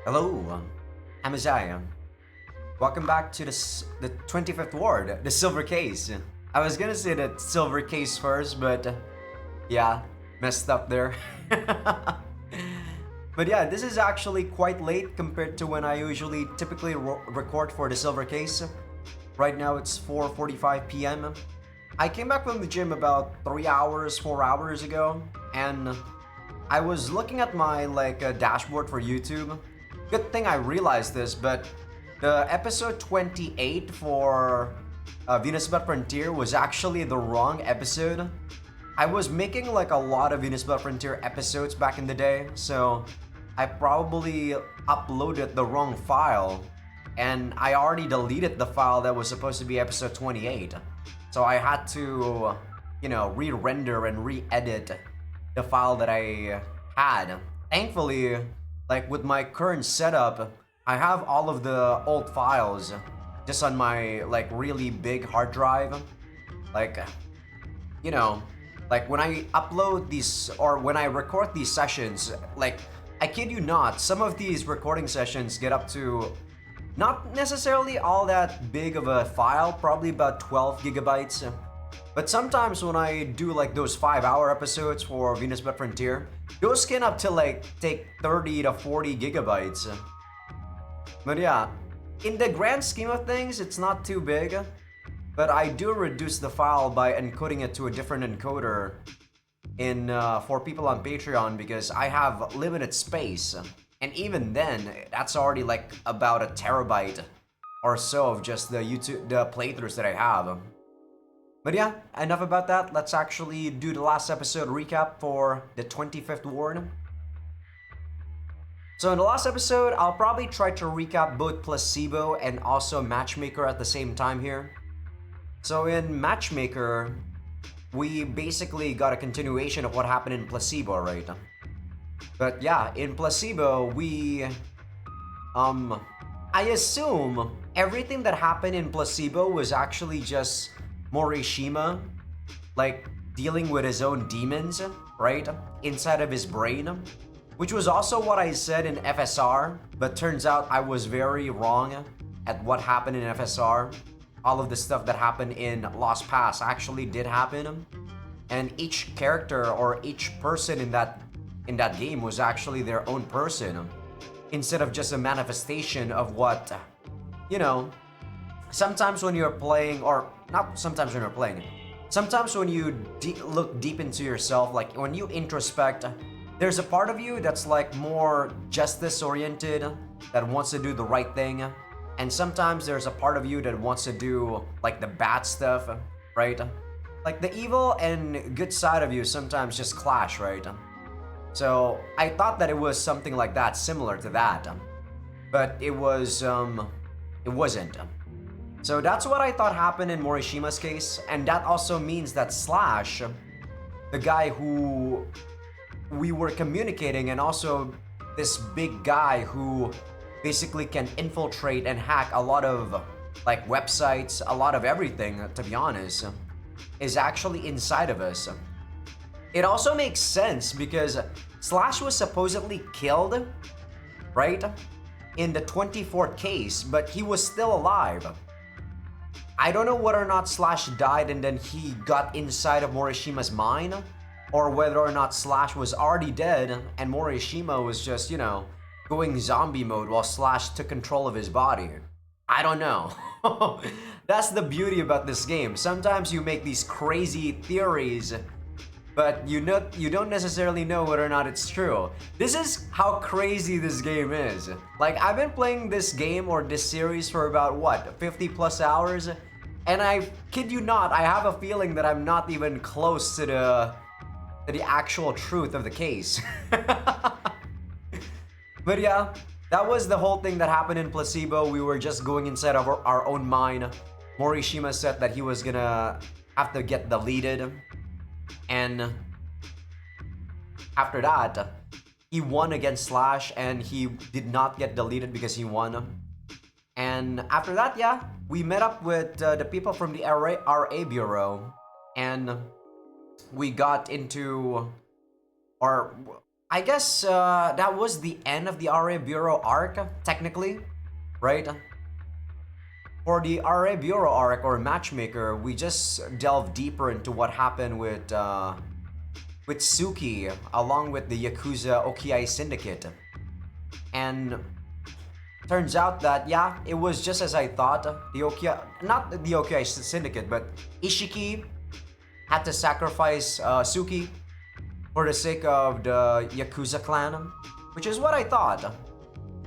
Hello, I'm Azai. Welcome back to the 25th Ward, the Silver Case. I was gonna say the Silver Case first, but yeah, messed up there. But yeah, this is actually quite late compared to when I usually typically record for the Silver Case. Right now it's 4:45 p.m. I came back from the gym about 3 hours, 4 hours ago, and I was looking at my dashboard for YouTube. Good thing I realized this, but the episode 28 for Venus But Frontier was actually the wrong episode. I was making like a lot of Venus But Frontier episodes back in the day, so I probably uploaded the wrong file, and I already deleted the file that was supposed to be episode 28. So I had to, re-render and re-edit the file that I had. Thankfully, like with my current setup, I have all of the old files just on my like really big hard drive. Like, you know, like when I upload these or when I record these sessions, like I kid you not, some of these recording sessions get up to not necessarily all that big of a file, probably about 12 gigabytes. But sometimes when I do like those 5-hour episodes for Venus But Frontier, those can up to like take 30 to 40 gigabytes. But yeah, in the grand scheme of things, it's not too big. But I do reduce the file by encoding it to a different encoder in for people on Patreon because I have limited space. And even then, that's already like about a terabyte or so of just the playthroughs that I have. But yeah, enough about that. Let's actually do the last episode recap for the 25th Ward. So in the last episode, I'll probably try to recap both Placebo and also Matchmaker at the same time here. So in Matchmaker, we basically got a continuation of what happened in Placebo, right? But yeah, in Placebo, I assume everything that happened in Placebo was actually just Morishima, like, dealing with his own demons, right? Inside of his brain. Which was also what I said in FSR, but turns out I was very wrong at what happened in FSR. All of the stuff that happened in Lost Pass actually did happen. And each character or each person in that game was actually their own person. Instead of just a manifestation of what, sometimes when you're playing, or not sometimes when you're playing, sometimes when you look deep into yourself, like when you introspect, there's a part of you that's like more justice oriented, that wants to do the right thing. And sometimes there's a part of you that wants to do like the bad stuff, right? Like the evil and good side of you sometimes just clash, right? So I thought that it was something like that, similar to that. But it wasn't. So that's what I thought happened in Morishima's case, and that also means that Slash, the guy who we were communicating, and also this big guy who basically can infiltrate and hack a lot of like websites, a lot of everything, to be honest, is actually inside of us. It also makes sense because Slash was supposedly killed, right? In the 24th case, but he was still alive. I don't know whether or not Slash died and then he got inside of Morishima's mind, or whether or not Slash was already dead and Morishima was just, going zombie mode while Slash took control of his body. I don't know. That's the beauty about this game. Sometimes you make these crazy theories, but you don't necessarily know whether or not it's true. This is how crazy this game is. Like, I've been playing this game or this series for about, 50 plus hours? And I kid you not, I have a feeling that I'm not even close to the actual truth of the case. But yeah, that was the whole thing that happened in Placebo. We were just going inside of our own mind. Morishima said that he was gonna have to get deleted. And after that, he won against Slash and he did not get deleted because he won. And after that, yeah, we met up with the people from the RA Bureau, and we got into, or I guess that was the end of the RA Bureau arc, technically, right? For the RA Bureau arc or Matchmaker, we just delve deeper into what happened with Suki along with the Yakuza Okiai Syndicate. And turns out that, yeah, it was just as I thought. The Okiai, not the Okiai Syndicate, but Ishiki had to sacrifice Suki for the sake of the Yakuza clan, which is what I thought.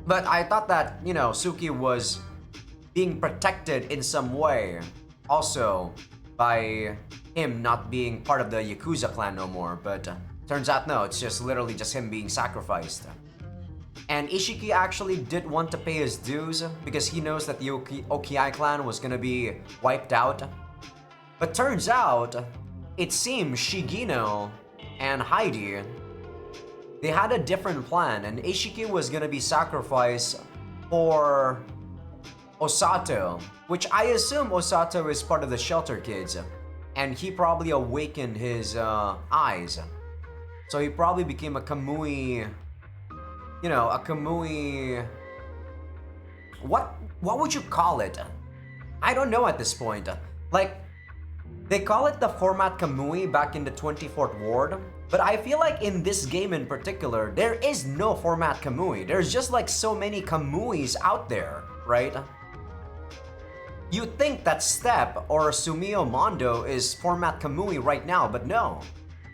But I thought that, Suki was being protected in some way, also by him not being part of the Yakuza clan no more. But turns out no, it's just literally just him being sacrificed. And Ishiki actually did want to pay his dues because he knows that the Okiai clan was gonna be wiped out. But turns out, it seems Shigino and Heidi, they had a different plan, and Ishiki was gonna be sacrificed for Osato, which I assume Osato is part of the Shelter Kids, and he probably awakened his eyes. So he probably became a Kamui, a Kamui... What would you call it? I don't know at this point. Like, they call it the Format Kamui back in the 24th Ward, but I feel like in this game in particular, there is no Format Kamui. There's just like so many Kamuis out there, right? You'd think that Step or Sumio Mondo is Format Kamui right now, but no.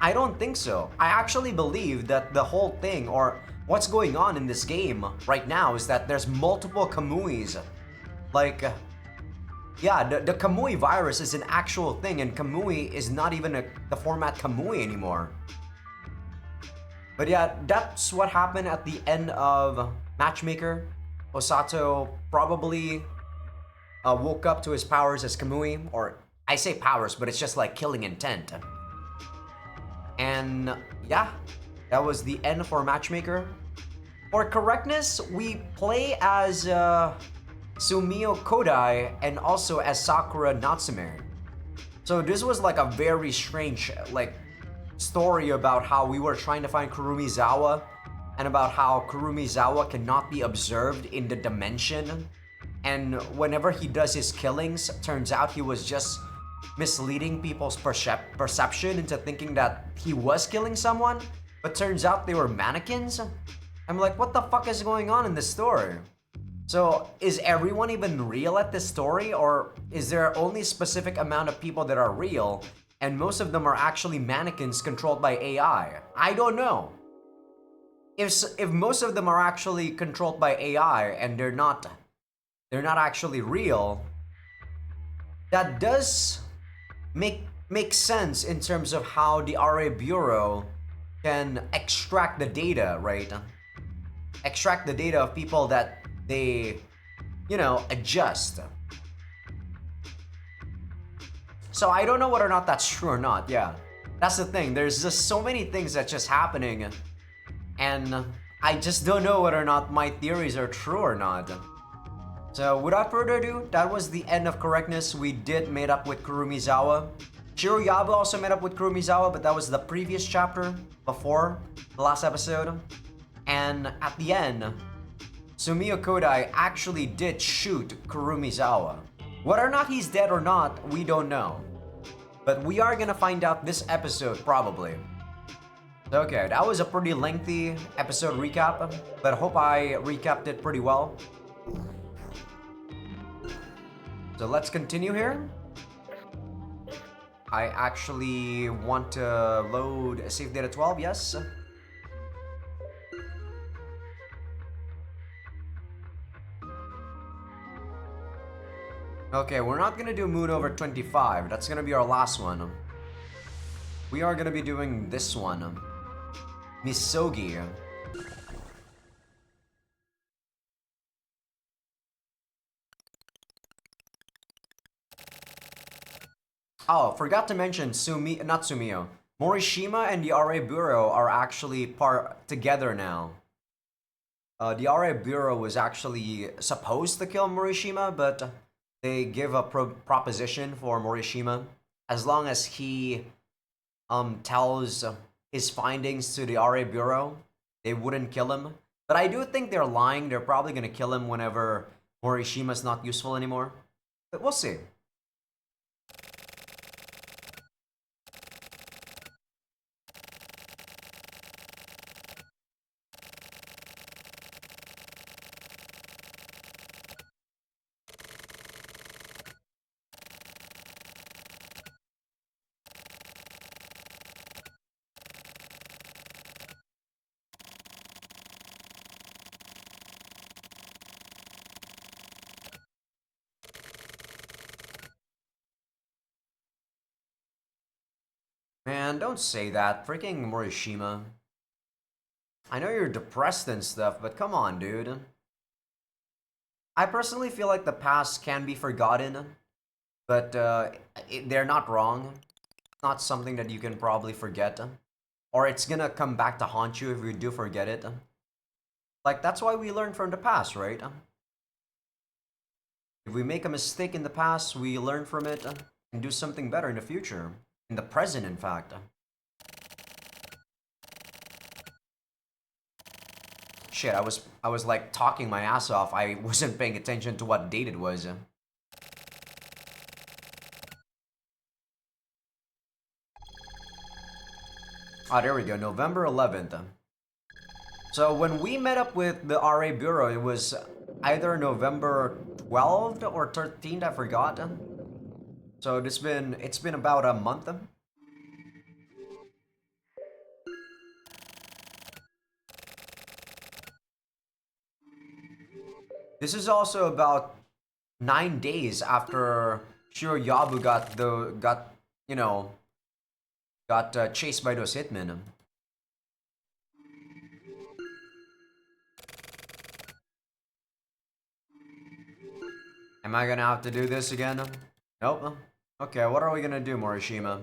I don't think so. I actually believe that the whole thing, or what's going on in this game right now, is that there's multiple Kamuis. Like, yeah, the Kamui virus is an actual thing, and Kamui is not even the Format Kamui anymore. But yeah, that's what happened at the end of Matchmaker. Osato probably woke up to his powers as Kamui, or I say powers, but it's just like killing intent. And yeah, that was the end for Matchmaker. For correctness, we play as Sumio Kodai and also as Sakura Natsume. So this was like a very strange story about how we were trying to find Kurumizawa and about how Kurumizawa cannot be observed in the dimension. And whenever he does his killings, turns out he was just misleading people's perception into thinking that he was killing someone, but turns out they were mannequins. I'm like, what the fuck is going on in this story? So is everyone even real at this story, or is there only a specific amount of people that are real and most of them are actually mannequins controlled by AI? I don't know. If most of them are actually controlled by AI and they're not actually real, that does make sense in terms of how the RA Bureau can extract the data, right? Extract the data of people that they, adjust. So I don't know whether or not that's true or not, yeah. That's the thing, there's just so many things that's just happening, and I just don't know whether or not my theories are true or not. So without further ado, that was the end of correctness. We did meet up with Kurumizawa. Shiroyabu also met up with Kurumizawa, but that was the previous chapter before the last episode. And at the end, Sumio Kodai actually did shoot Kurumizawa. Whether or not he's dead or not, we don't know. But we are gonna find out this episode, probably. Okay, that was a pretty lengthy episode recap, but I hope I recapped it pretty well. So let's continue here. I actually want to load save data 12, yes. Okay, we're not gonna do Moon over 25. That's gonna be our last one. We are gonna be doing this one. Misogi. Oh, forgot to mention not Sumio. Morishima and the RA Bureau are actually together now. The RA Bureau was actually supposed to kill Morishima, but they give a proposition for Morishima as long as he tells his findings to the RA Bureau. they wouldn't kill him. But I do think they're lying. They're probably gonna kill him whenever Morishima's not useful anymore. But we'll see. Man, don't say that. Freaking Morishima. I know you're depressed and stuff, but come on, dude. I personally feel like the past can be forgotten, but they're not wrong. Not something that you can probably forget. Or it's gonna come back to haunt you if you do forget it. Like, that's why we learn from the past, right? If we make a mistake in the past, we learn from it and do something better in the future. In the present, in fact. Shit, I was like talking my ass off. I wasn't paying attention to what date it was. Ah, there we go, November 11th. So when we met up with the RA Bureau, it was either November 12th or 13th, I forgot. So it's been about a month. This is also about 9 days after Shiroyabu got you know got chased by those hitmen. Am I gonna have to do this again? Nope. Okay, what are we gonna do, Morishima?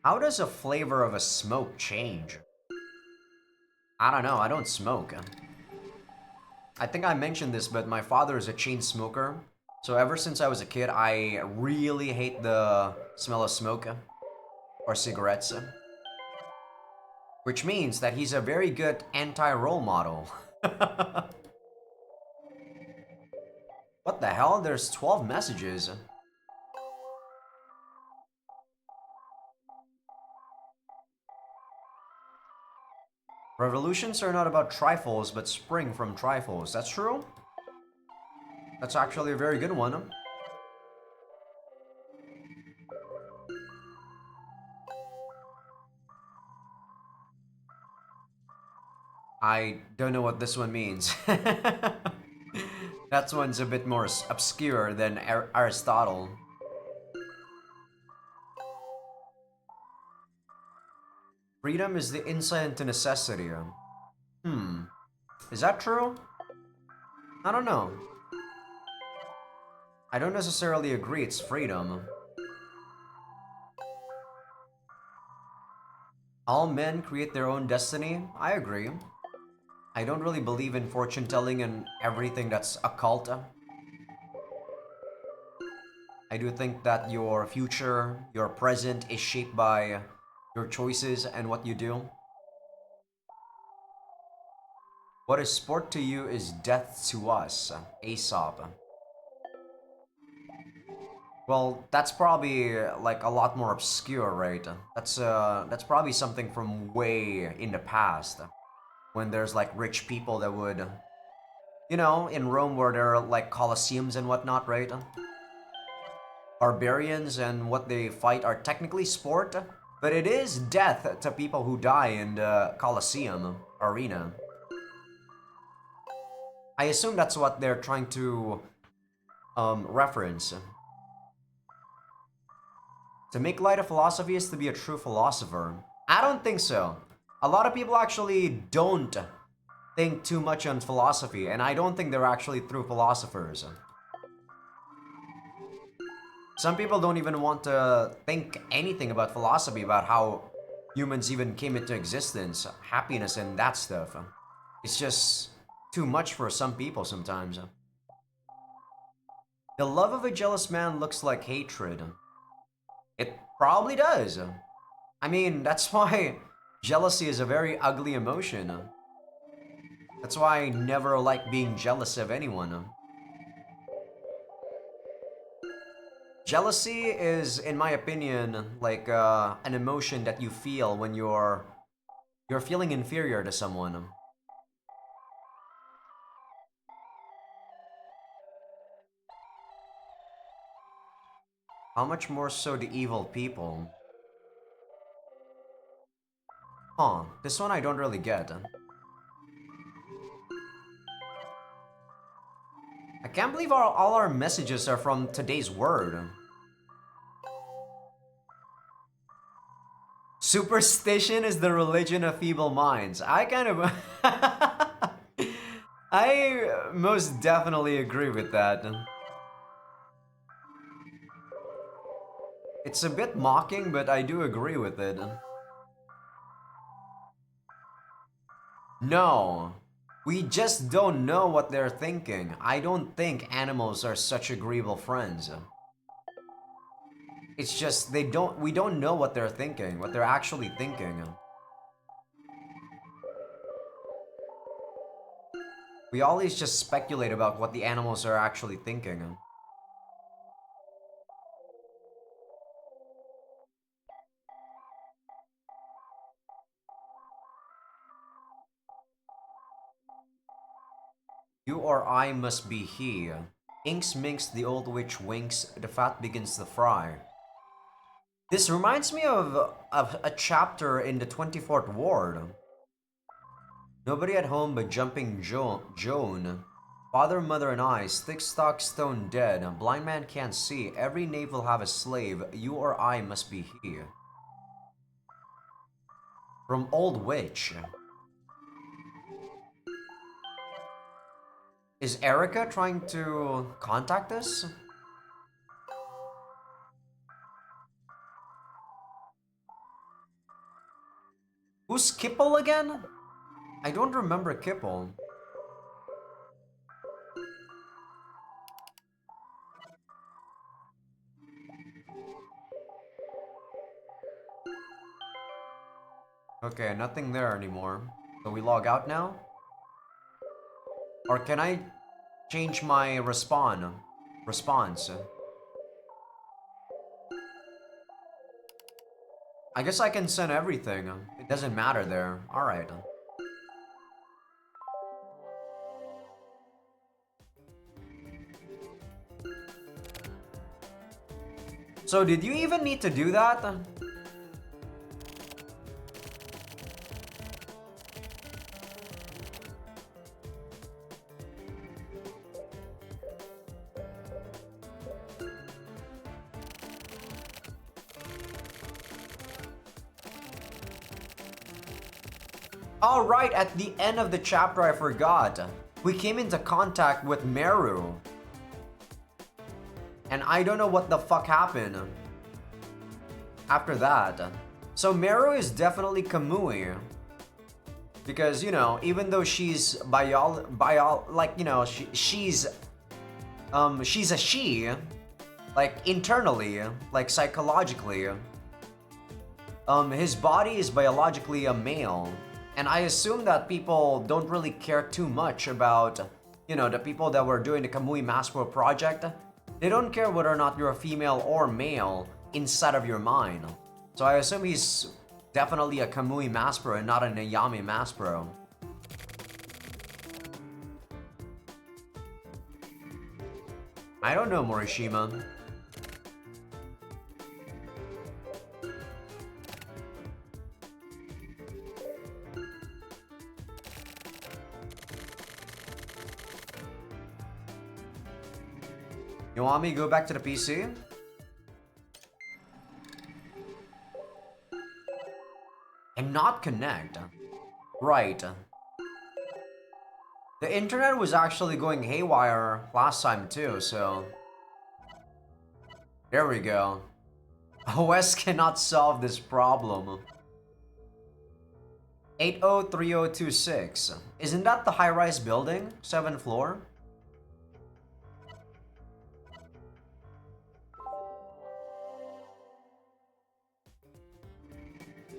How does a flavor of a smoke change? I don't know, I don't smoke. I think I mentioned this, but my father is a chain smoker. So ever since I was a kid, I really hate the smell of smoke or cigarettes. Which means that he's a very good anti-role model. What the hell? There's 12 messages. Revolutions are not about trifles, but spring from trifles. That's true? That's actually a very good one. I don't know what this one means. That one's a bit more obscure than Aristotle. Freedom is the insight into necessity. Hmm. Is that true? I don't know. I don't necessarily agree it's freedom. All men create their own destiny? I agree. I don't really believe in fortune telling and everything that's occult. I do think that your future, your present is shaped by your choices and what you do. What is sport to you is death to us. Aesop. Well, that's probably like a lot more obscure, right? That's probably something from way in the past, when there's like rich people that would, you know, in Rome where there are like colosseums and whatnot, right? Barbarians and what they fight are technically sport, but it is death to people who die in the Colosseum arena. I assume that's what they're trying to reference. To make light of philosophy is to be a true philosopher. I don't think so. A lot of people actually don't think too much on philosophy, and I don't think they're actually true philosophers. Some people don't even want to think anything about philosophy, about how humans even came into existence, happiness and that stuff. It's just too much for some people sometimes. The love of a jealous man looks like hatred. It probably does. I mean, that's why jealousy is a very ugly emotion. That's why I never like being jealous of anyone. Jealousy is, in my opinion, like an emotion that you feel when you're feeling inferior to someone. How much more so the evil people? Huh, this one I don't really get. I can't believe all our messages are from today's word. Superstition is the religion of feeble minds. I kind of... I most definitely agree with that. It's a bit mocking, but I do agree with it. No. We just don't know what they're thinking. I don't think animals are such agreeable friends. It's just we don't know what they're thinking, what they're actually thinking. We always just speculate about what the animals are actually thinking. You or I must be he. Inks minks, the old witch winks, the fat begins to fry. This reminds me of a chapter in the 24th Ward. Nobody at home but jumping Joan. Father, mother, and I, stick, stock, stone, dead. Blind man can't see. Every knave will have a slave. You or I must be he. From Old Witch. Is Erica trying to contact us? Who's Kipple again? I don't remember Kipple. Okay, nothing there anymore. So we log out now? Or can I change my response? I guess I can send everything. It doesn't matter there. Alright. So did you even need to do that? Alright, at the end of the chapter I forgot. We came into contact with Meru. And I don't know what the fuck happened after that. So Meru is definitely Kamui. Because, you know, even though she's like, you know, she's a she, like internally, like psychologically. His body is biologically a male. And I assume that people don't really care too much about, you know, the people that were doing the Kamui Mass Pro project. They don't care whether or not you're a female or male inside of your mind. So I assume he's definitely a Kamui Mass Pro and not an Ayami Mass Pro. I don't know, Morishima. You want me to go back to the PC? And not connect. Right. The internet was actually going haywire last time too, so... There we go. OS cannot solve this problem. 803026. Isn't that the high-rise building? 7th floor?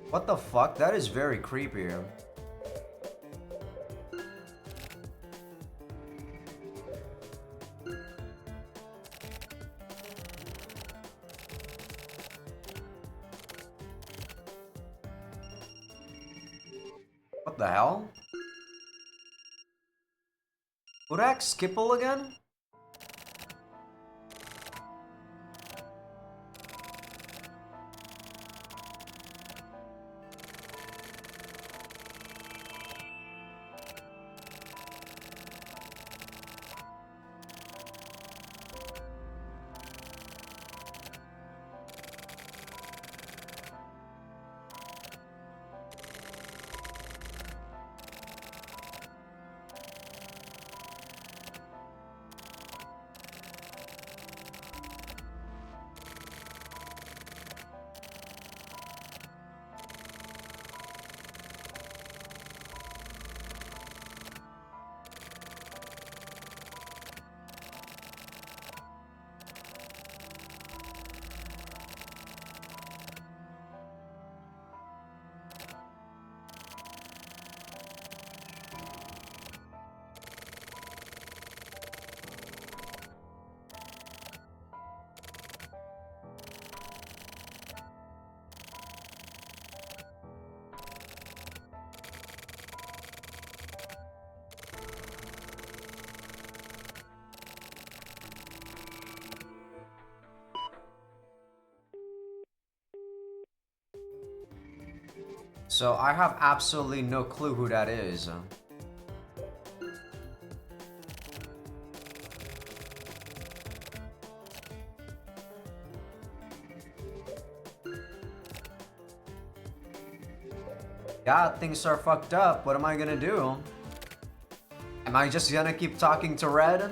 What the fuck? That is very creepy. What the hell? Urak Skipple again? So I have absolutely no clue who that is. Yeah, things are fucked up. What am I gonna do? Am I just gonna keep talking to Red?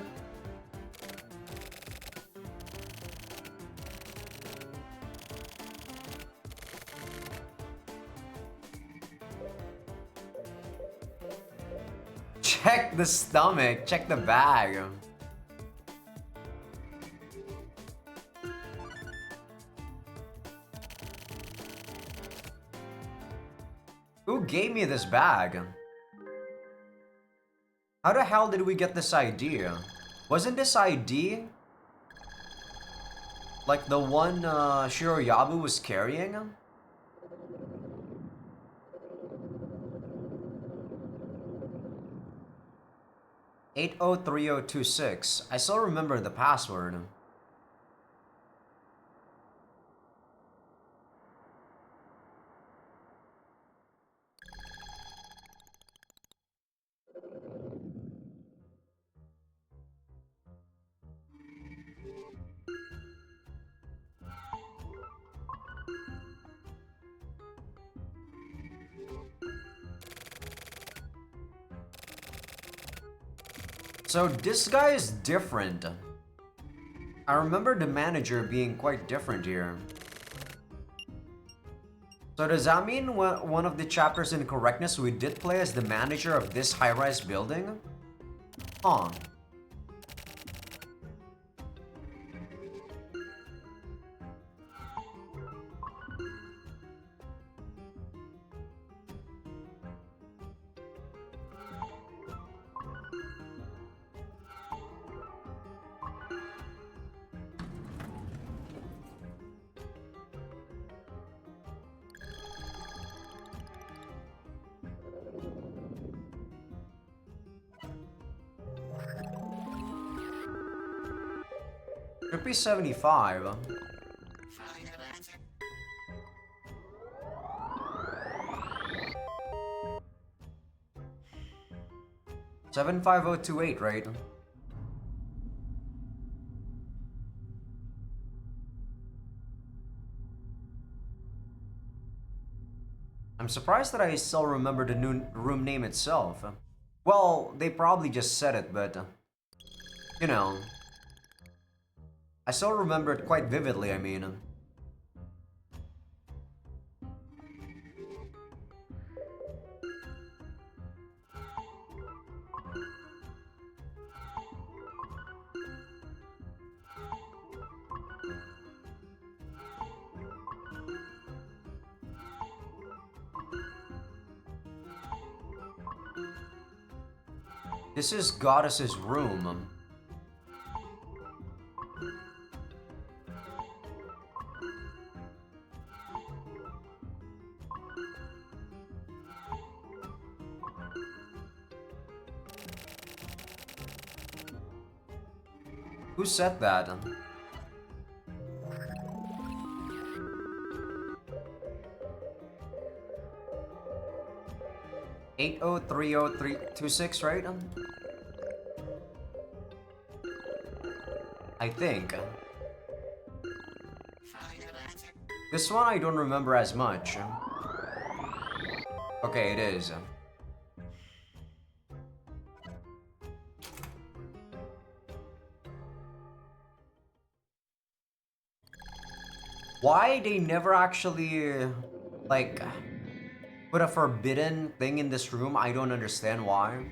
Check the stomach, check the bag. Who gave me this bag? How the hell did we get this ID? Wasn't this ID like the one Shiroyabu was carrying? "803026. I still remember the password. So this guy is different. I remember the manager being quite different here. So does that mean one of the chapters in Correctness we did play as the manager of this high-rise building? Huh. Trippy 75. 75028, right? I'm surprised that I still remember the new room name itself. Well, they probably just said it, but you know, I still remember it quite vividly, I mean. This is Goddess's room. Who said that? $803026, right? I think. This one I don't remember as much. Okay, it is. Why they never actually, like, put a forbidden thing in this room? I don't understand why.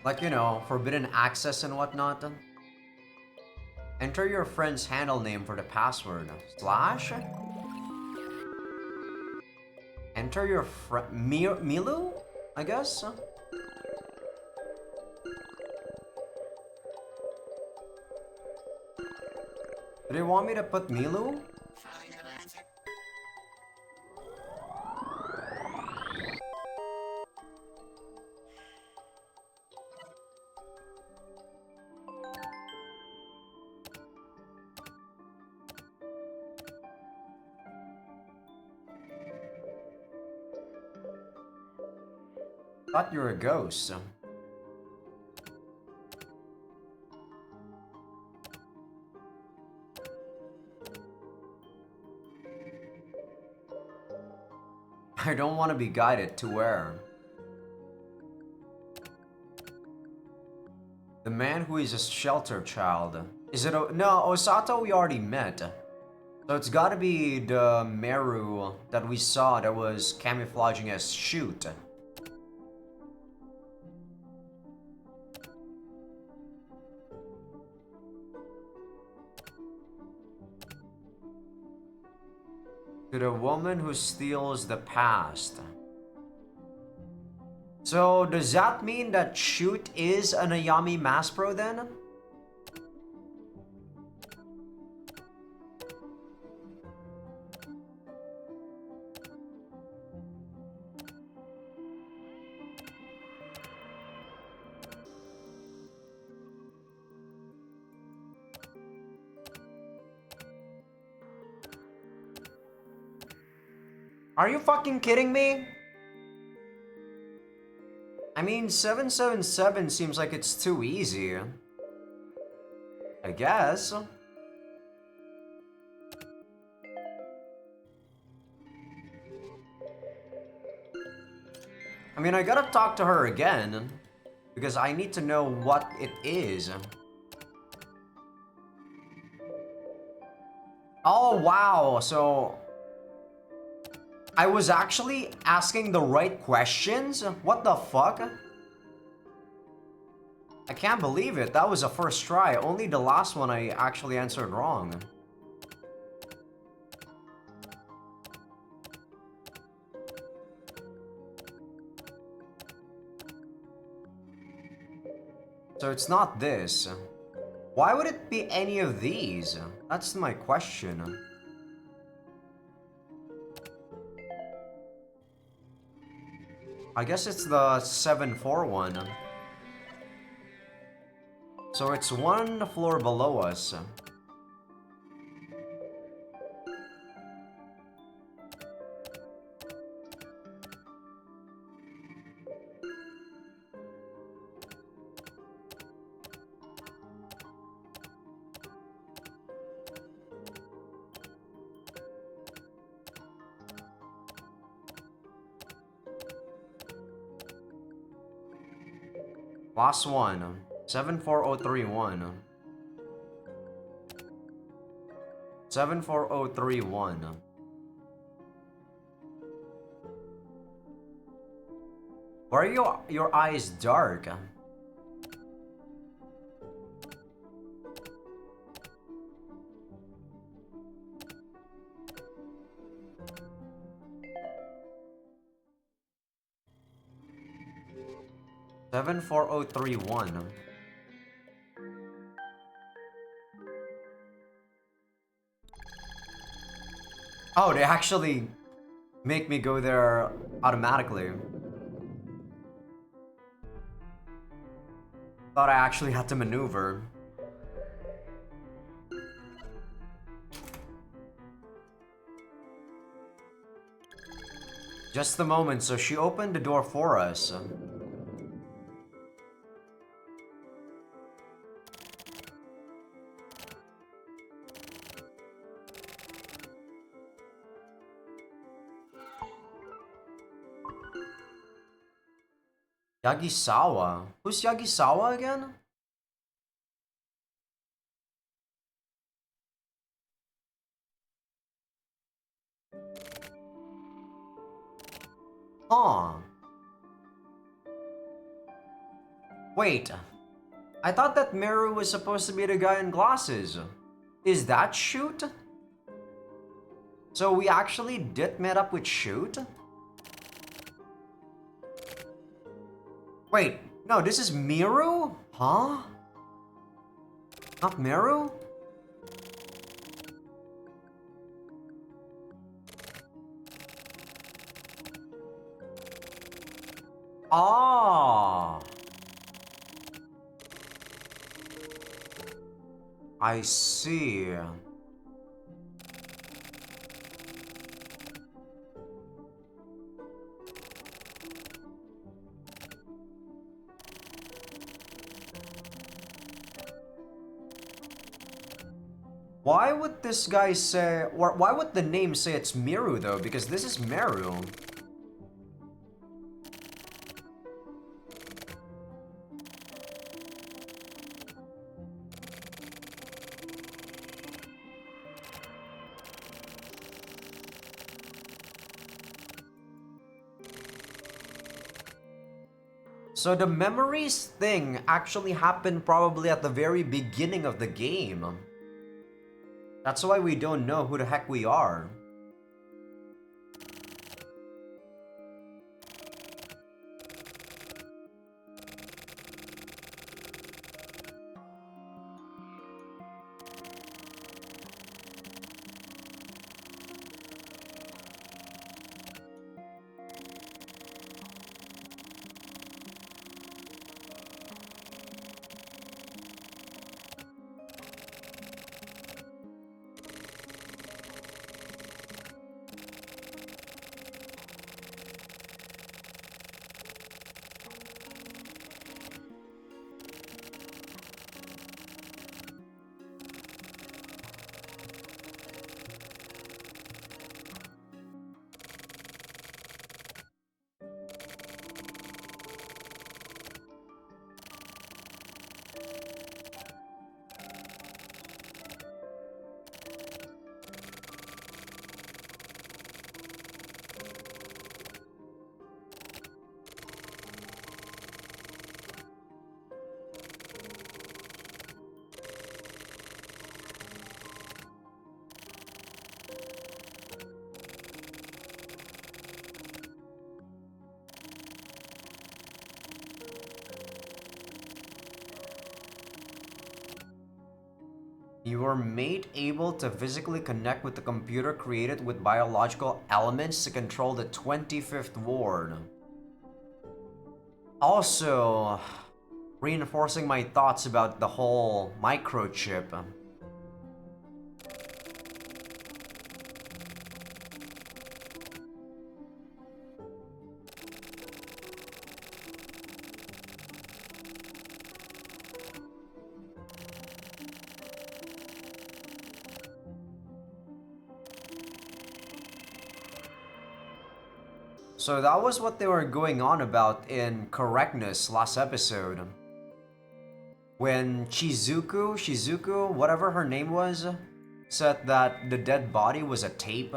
Like, you know, forbidden access and whatnot. Enter your friend's handle name for the password. Slash? Enter your friend... Milu? I guess? Do they want me to put Milu? Thought you were a ghost. I don't want to be guided to where. The man who is a shelter child. Is it no, Osato we already met. So it's gotta be the Meru that we saw that was camouflaging as Shoot. To the woman who steals the past. So does that mean that Shoot is an Ayami Mass Pro then? Are you fucking kidding me? I mean, 777 seems like it's too easy. I guess. I mean, I gotta talk to her again, because I need to know what it is. Oh, wow, so... I was actually asking the right questions? What the fuck? I can't believe it. That was a first try. Only the last one I actually answered wrong. So it's not this. Why would it be any of these? That's my question. I guess it's the 741. So it's one floor below us. Last one. 74031. 74031. Why are your eyes dark? 74031. Oh, they actually make me go there automatically. Thought I actually had to maneuver. Just a moment, so she opened the door for us. Yagisawa? Who's Yagisawa again? Huh. Wait. I thought that Meru was supposed to be the guy in glasses. Is that Shoot? So we actually did meet up with Shoot? Wait, no, this is Miru? Huh? Not Meru? Ah. I see. Why would this guy say, or why would the name say it's Miru though? Because this is Meru. So the memories thing actually happened probably at the very beginning of the game. That's why we don't know who the heck we are. You were made able to physically connect with the computer created with biological elements to control the 25th ward. Also, reinforcing my thoughts about the whole microchip. So that was what they were going on about in Correctness last episode. When Shizuku, whatever her name was, said that the dead body was a tape.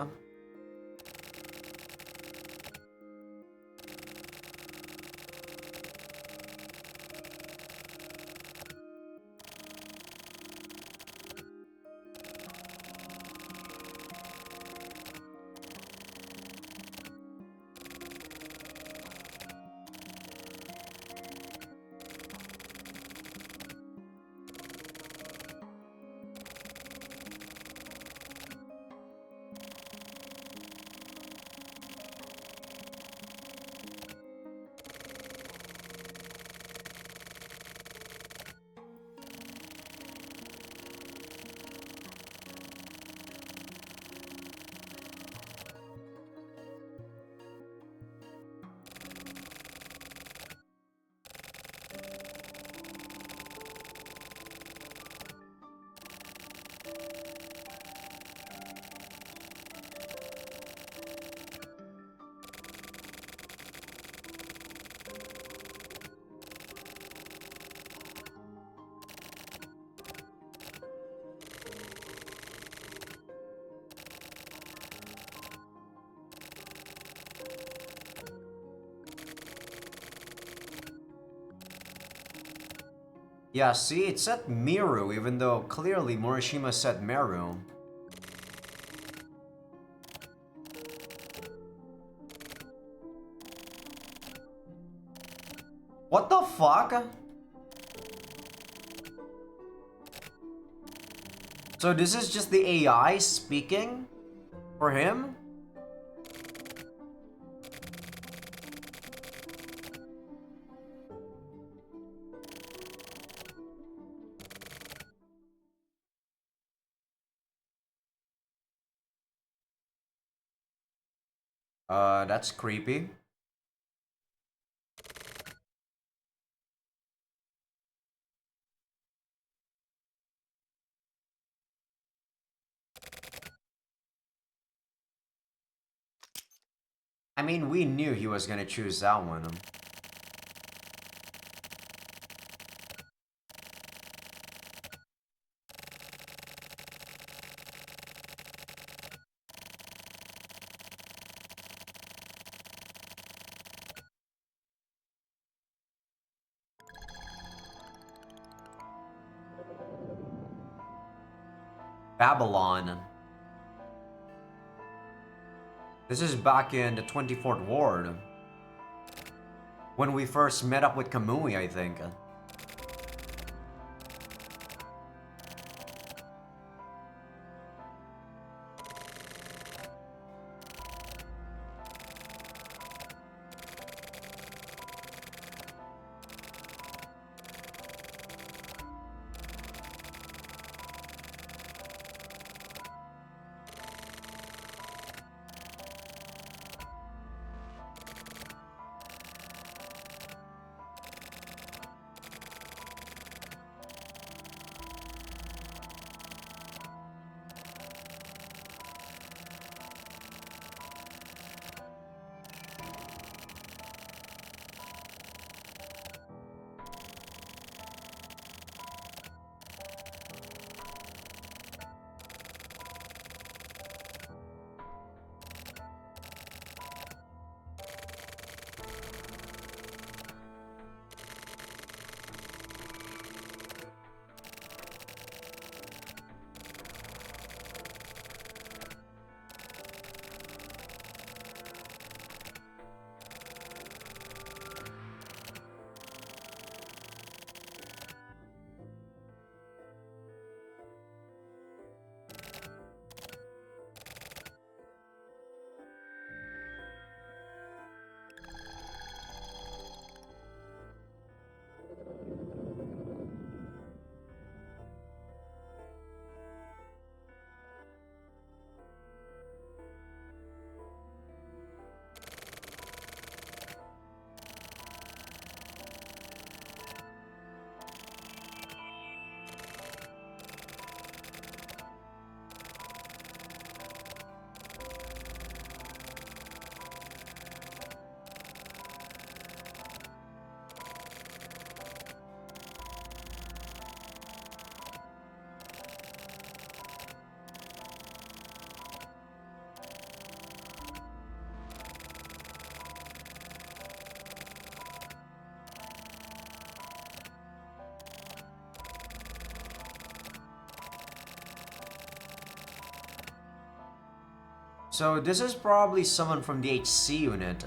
Yeah, see, it said Miru, even though clearly Morishima said Meru. What the fuck? So this is just the AI speaking for him? That's creepy. I mean, we knew he was gonna choose that one. Babylon. This is back in the 24th Ward. When we first met up with Kamui, I think. So this is probably someone from the HC unit.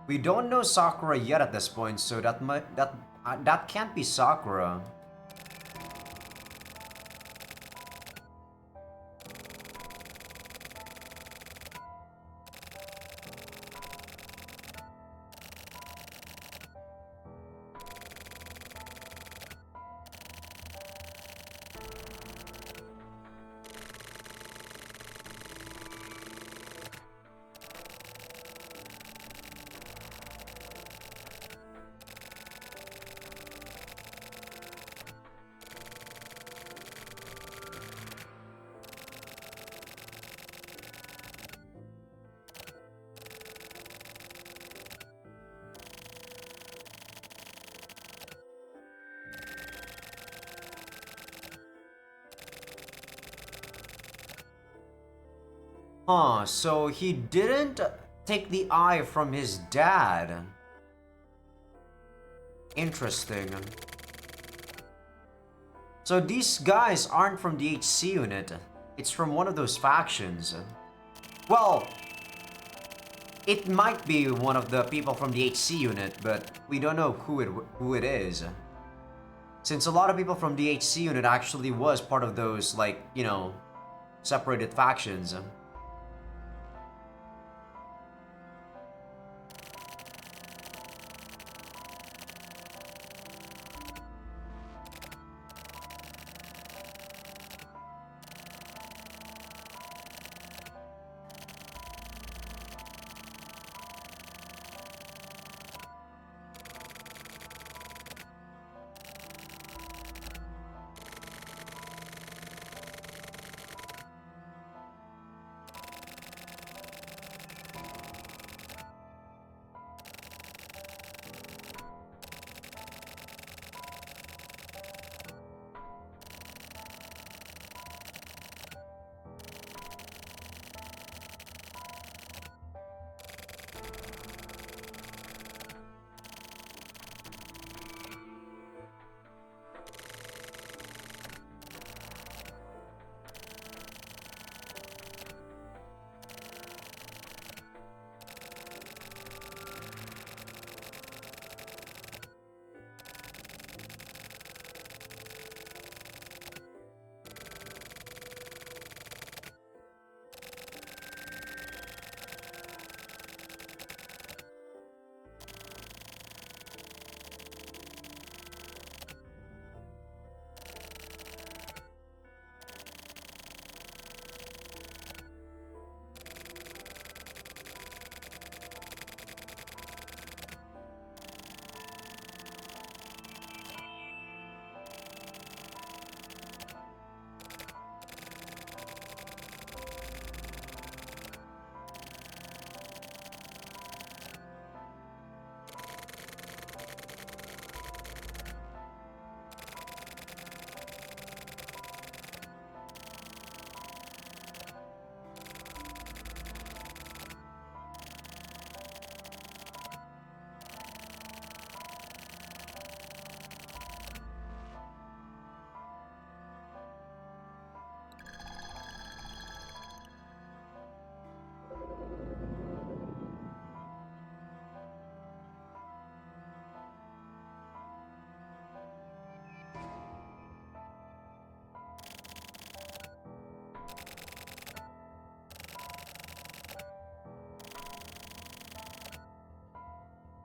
We don't know Sakura yet at this point, so that can't be Sakura. Huh, so he didn't take the eye from his dad. Interesting. So these guys aren't from the HC unit. It's from one of those factions. Well, it might be one of the people from the HC unit, but we don't know who it is. Since a lot of people from the HC unit actually was part of those, like, you know, separated factions.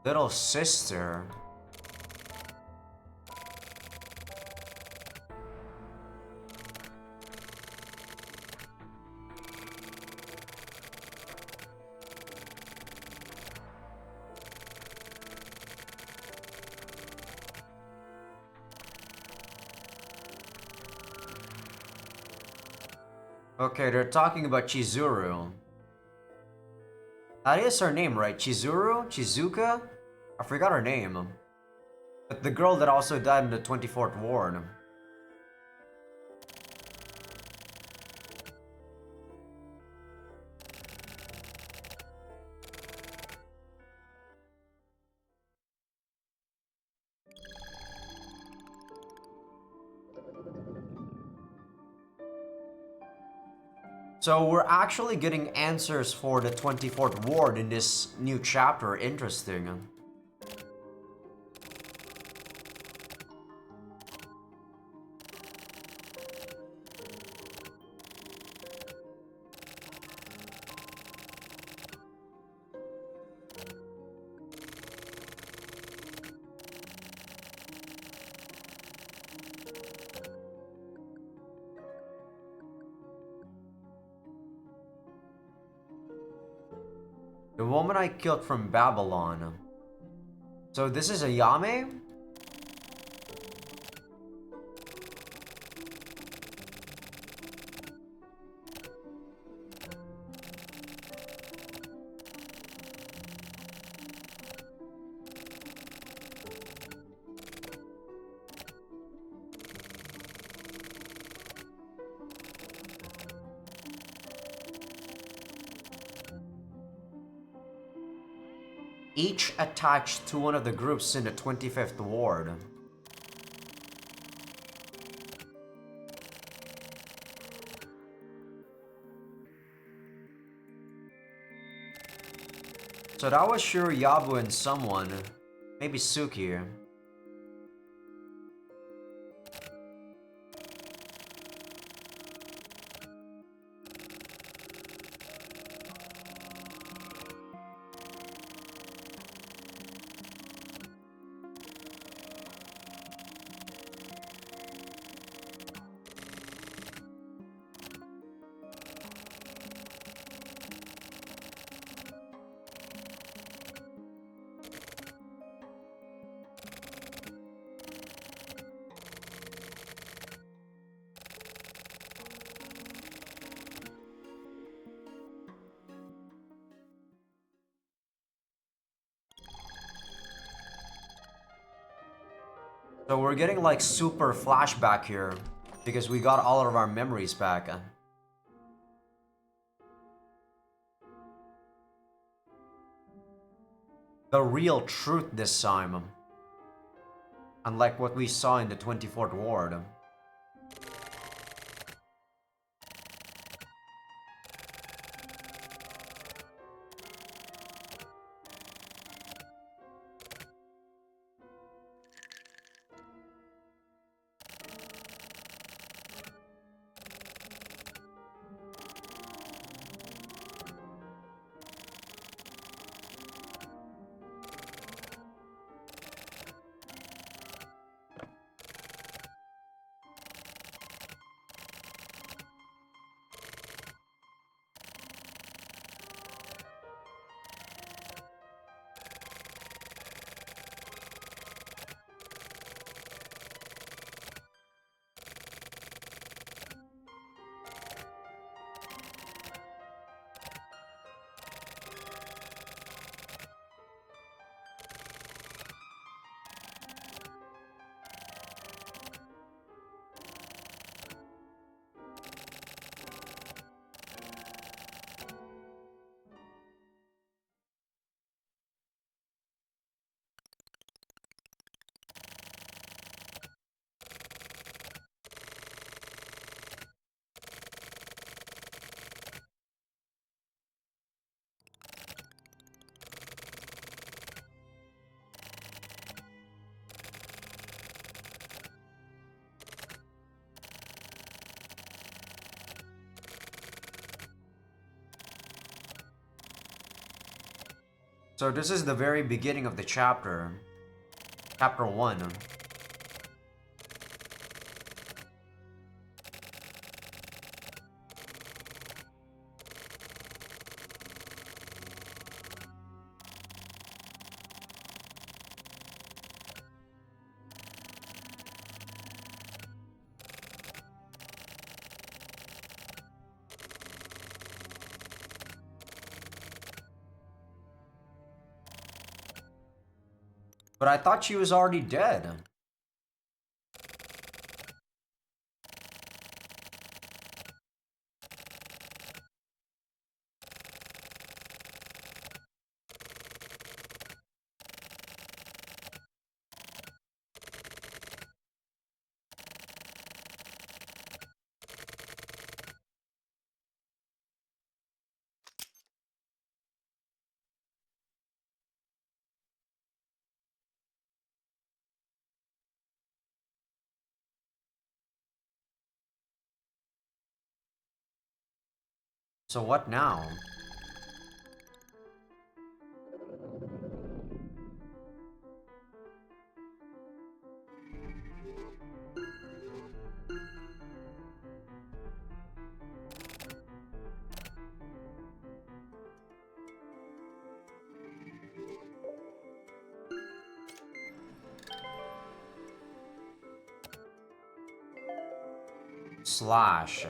Little sister. Okay, they're talking about Chizuru. That is her name, right? Chizuru? Chizuka? I forgot her name. But the girl that also died in the 24th Ward. So we're actually getting answers for the 24th Ward in this new chapter. Interesting. The woman I killed from Babylon. So this is a Yame? Each attached to one of the groups in the 25th Ward. So that was sure Yabu and someone. Maybe Suki. So we're getting like super flashback here because we got all of our memories back. The real truth this time. Unlike what we saw in the 24th Ward. So this is the very beginning of the chapter. Chapter 1. But I thought she was already dead. So what now? Slash.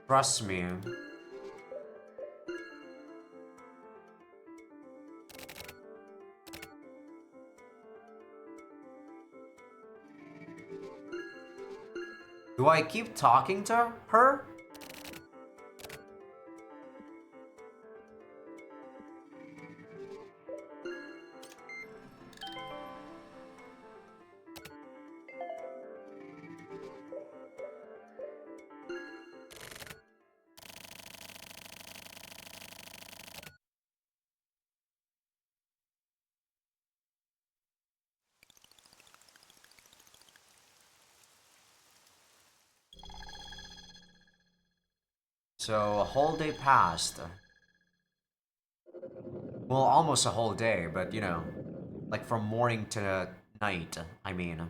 Trust me. Do I keep talking to her? So a whole day passed. Well, almost a whole day, but you know, like from morning to night, I mean.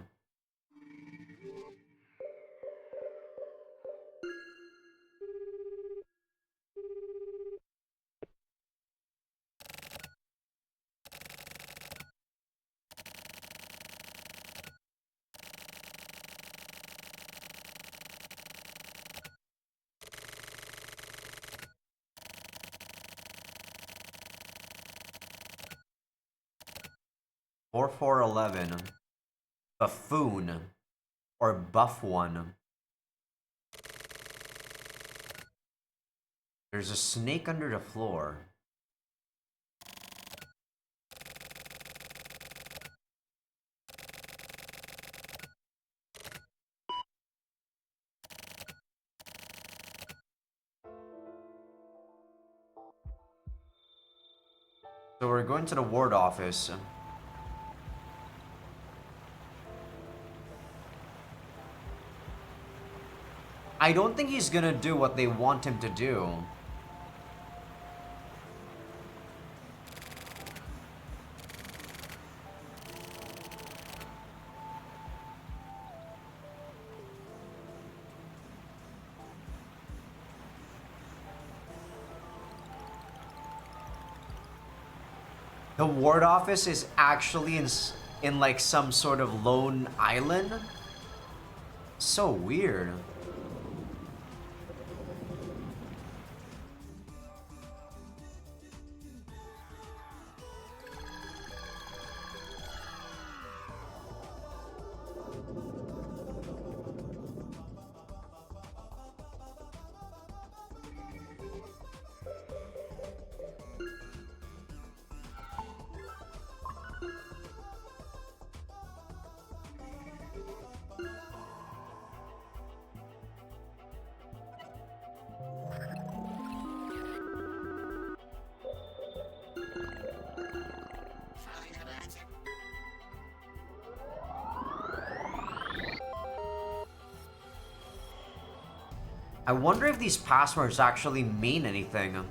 4411. Buffoon. Or buff one. There's a snake under the floor. So we're going to the ward office. I don't think he's gonna do what they want him to do. The ward office is actually in like some sort of lone island. So weird. I wonder if these passwords actually mean anything.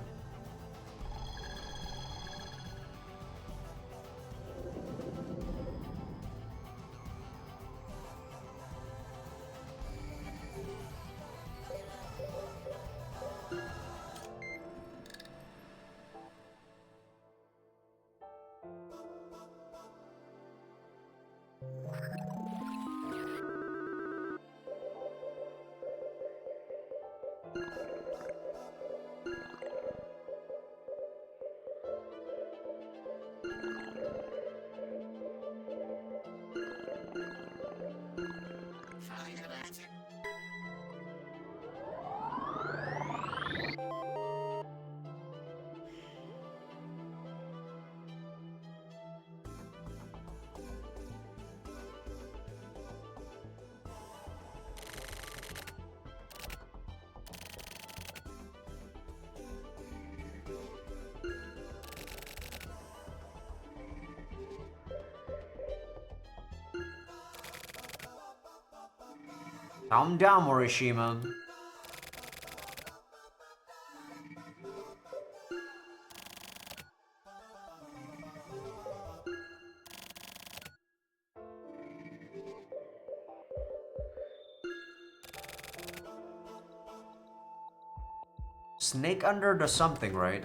Calm down, Morishima. Snake under the something, right?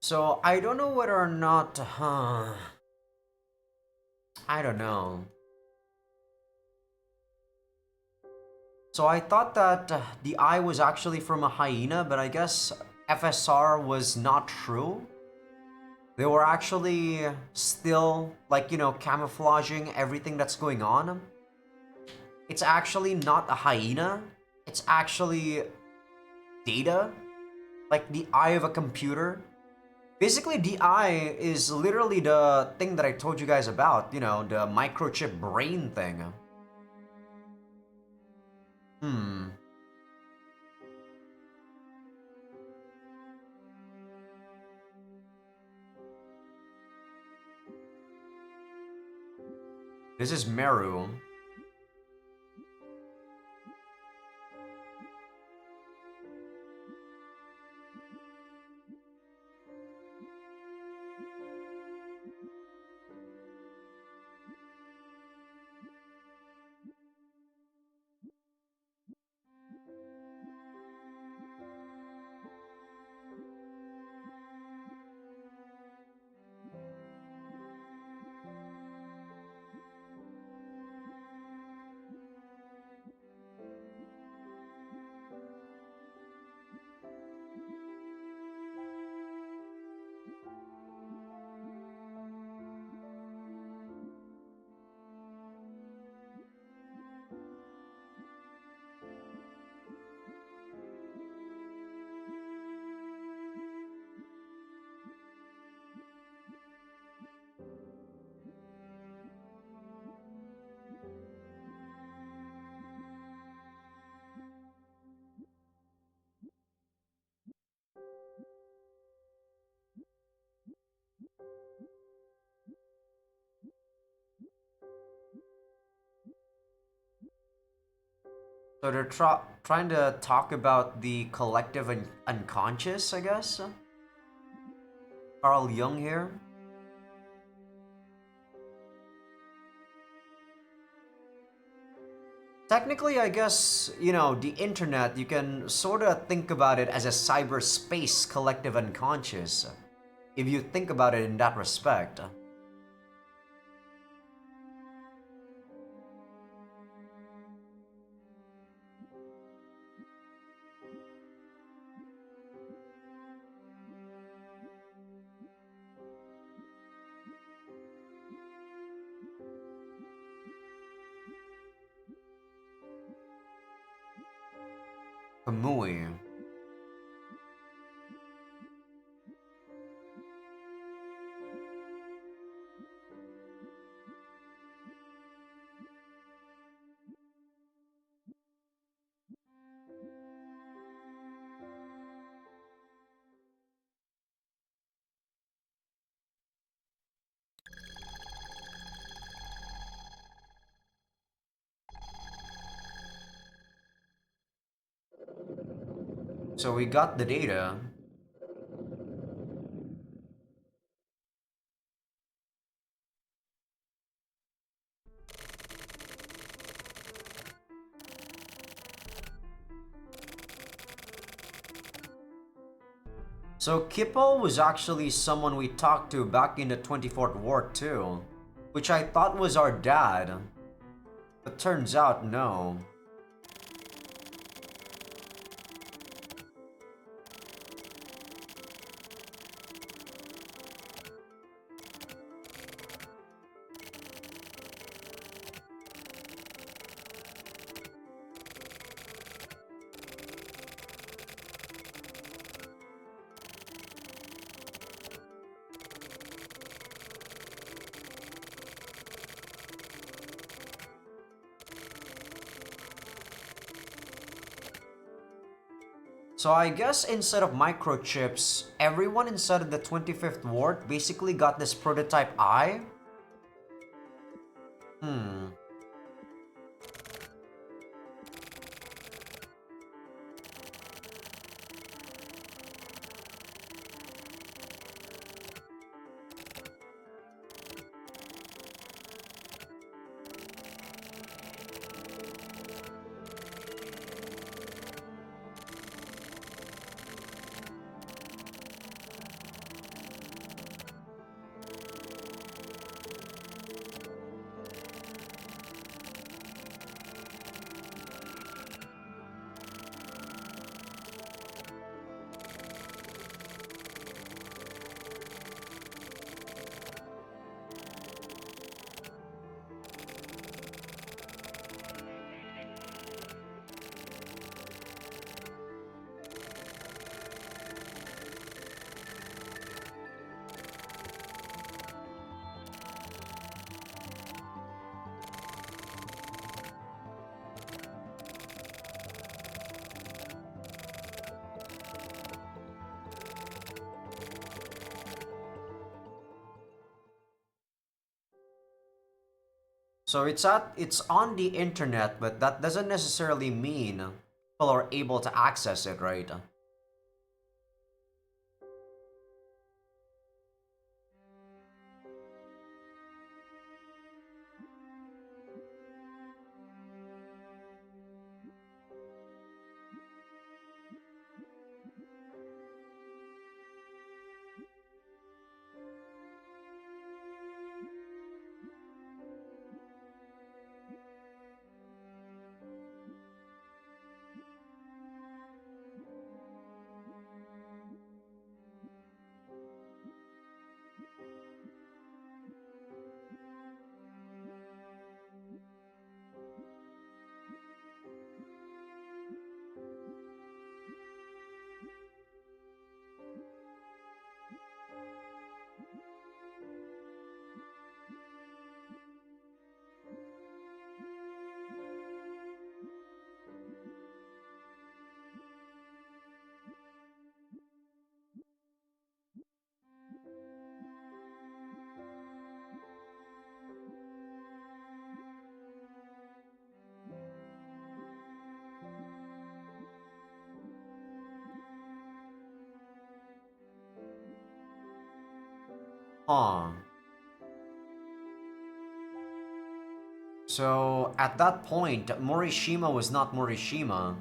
So I don't know whether or not, I don't know. So I thought that the eye was actually from a hyena, but I guess FSR was not true. They were actually still, like, camouflaging everything that's going on. It's actually not a hyena. It's actually data, like the eye of a computer. Basically, the eye is literally the thing that I told you guys about, the microchip brain thing. Hmm. This is Meru. So they're trying to talk about the collective unconscious, I guess. Carl Jung here. Technically, I guess, the internet, you can sort of think about it as a cyberspace collective unconscious, if you think about it in that respect. Kamui. So we got the data. So Kipple was actually someone we talked to back in the 24th Ward too, which I thought was our dad. But turns out, no. So I guess instead of microchips, everyone inside of the 25th Ward basically got this prototype eye? Hmm. So it's on the internet, but that doesn't necessarily mean people are able to access it, right? Huh. So at that point, Morishima was not Morishima.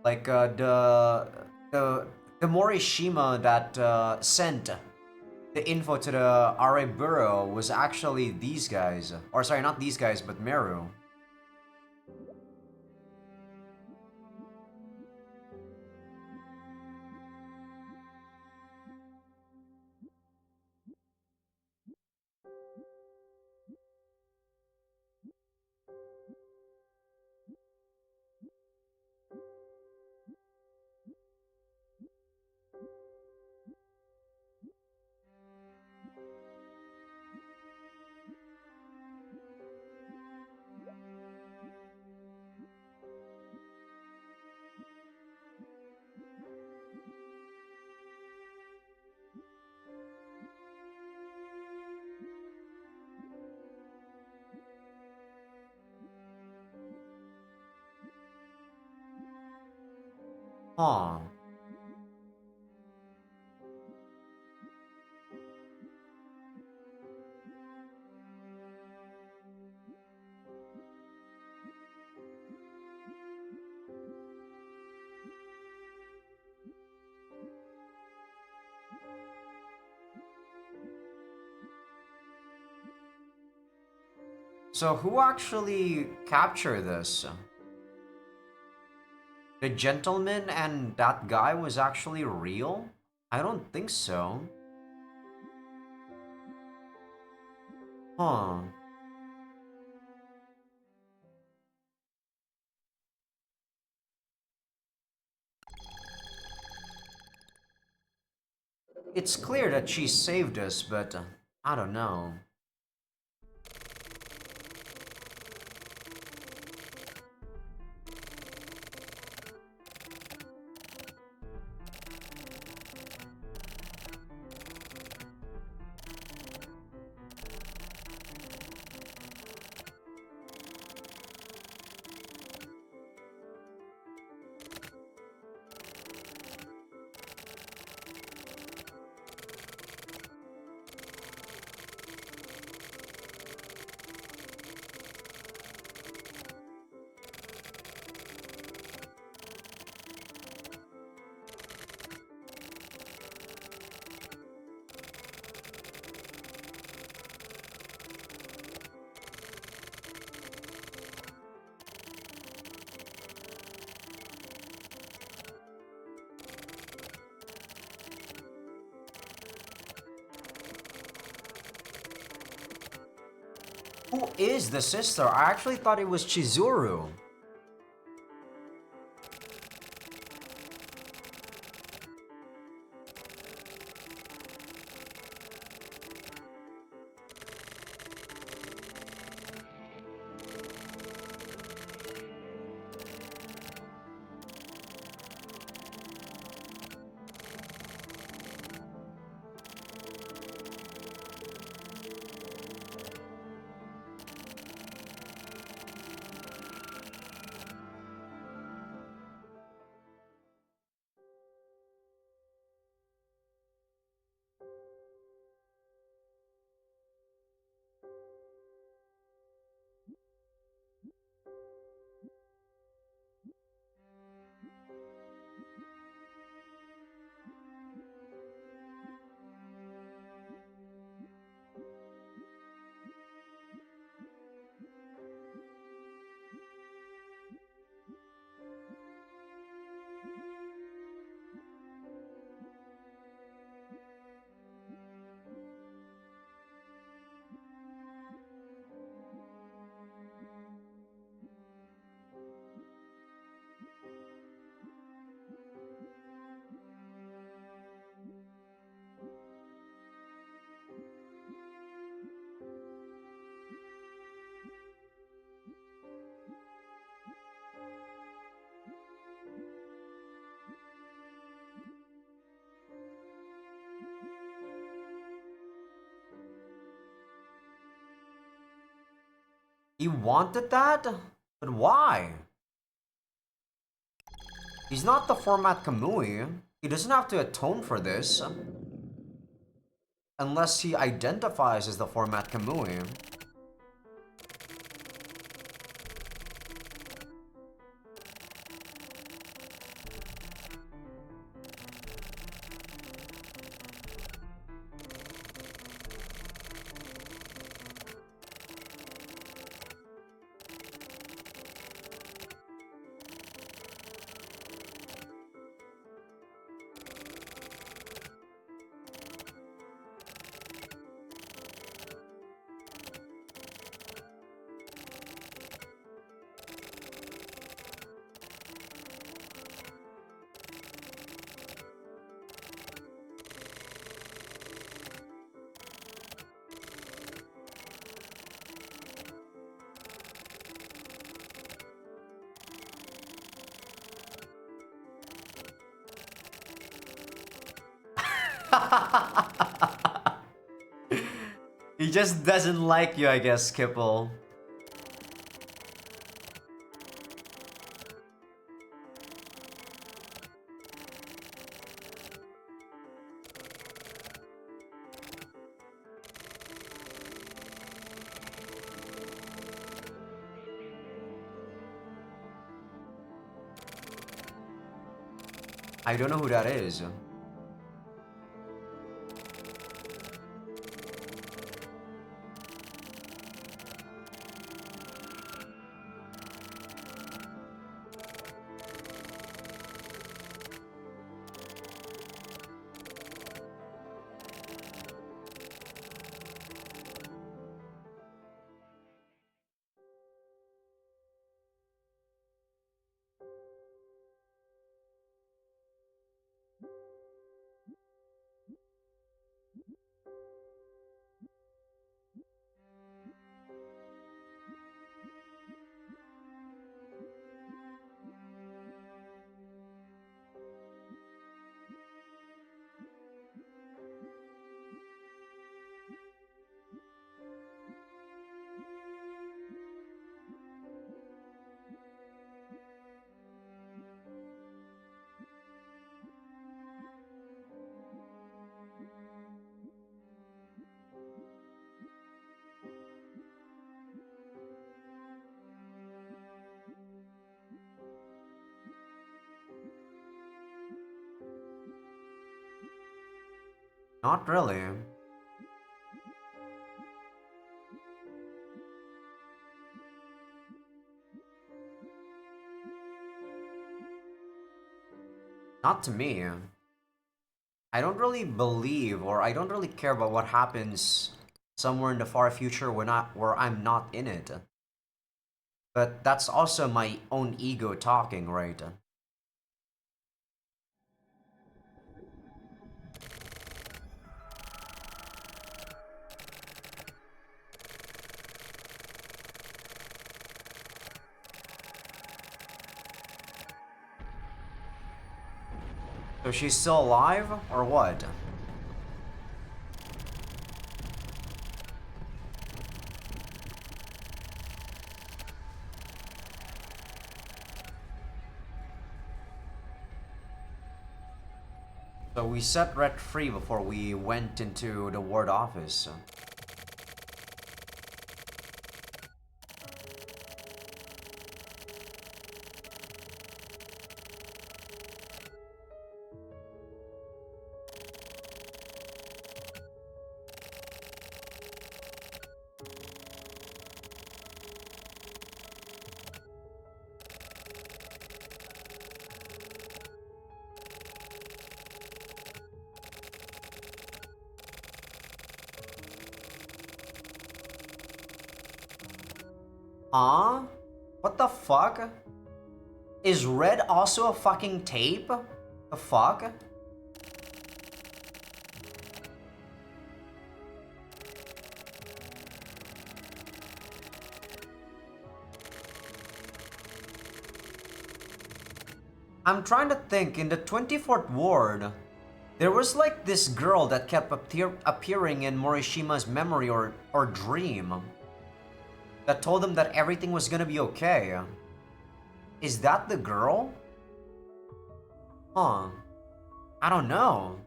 Like the the Morishima that sent the info to the RA Bureau was actually these guys. Or sorry, not these guys, but Meru. Huh. So who actually captured this? The gentleman and that guy was actually real? I don't think so. Huh. It's clear that she saved us, but I don't know. Who is the sister? I actually thought it was Chizuru. He wanted that? But why? He's not the Format Kamui. He doesn't have to atone for this. Unless he identifies as the Format Kamui. He just doesn't like you, I guess, Kipple. I don't know who that is. Not really. Not to me. I don't really believe, or I don't really care about what happens somewhere in the far future where I'm not in it. But that's also my own ego talking, right? So she's still alive, or what? So we set Red free before we went into the ward office. Huh? What the fuck? Is red also a fucking tape? The fuck? I'm trying to think, in the 24th ward, there was like this girl that kept appearing in Morishima's memory or dream. that told him that everything was gonna be okay. Is that the girl? Huh. I don't know.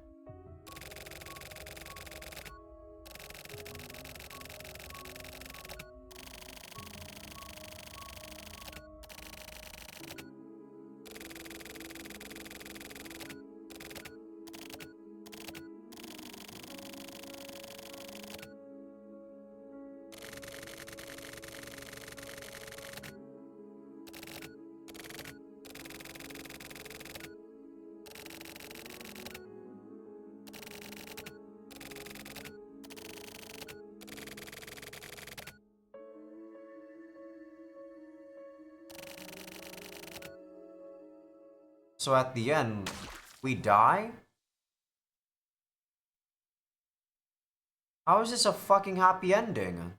So at the end, we die? How is this a fucking happy ending?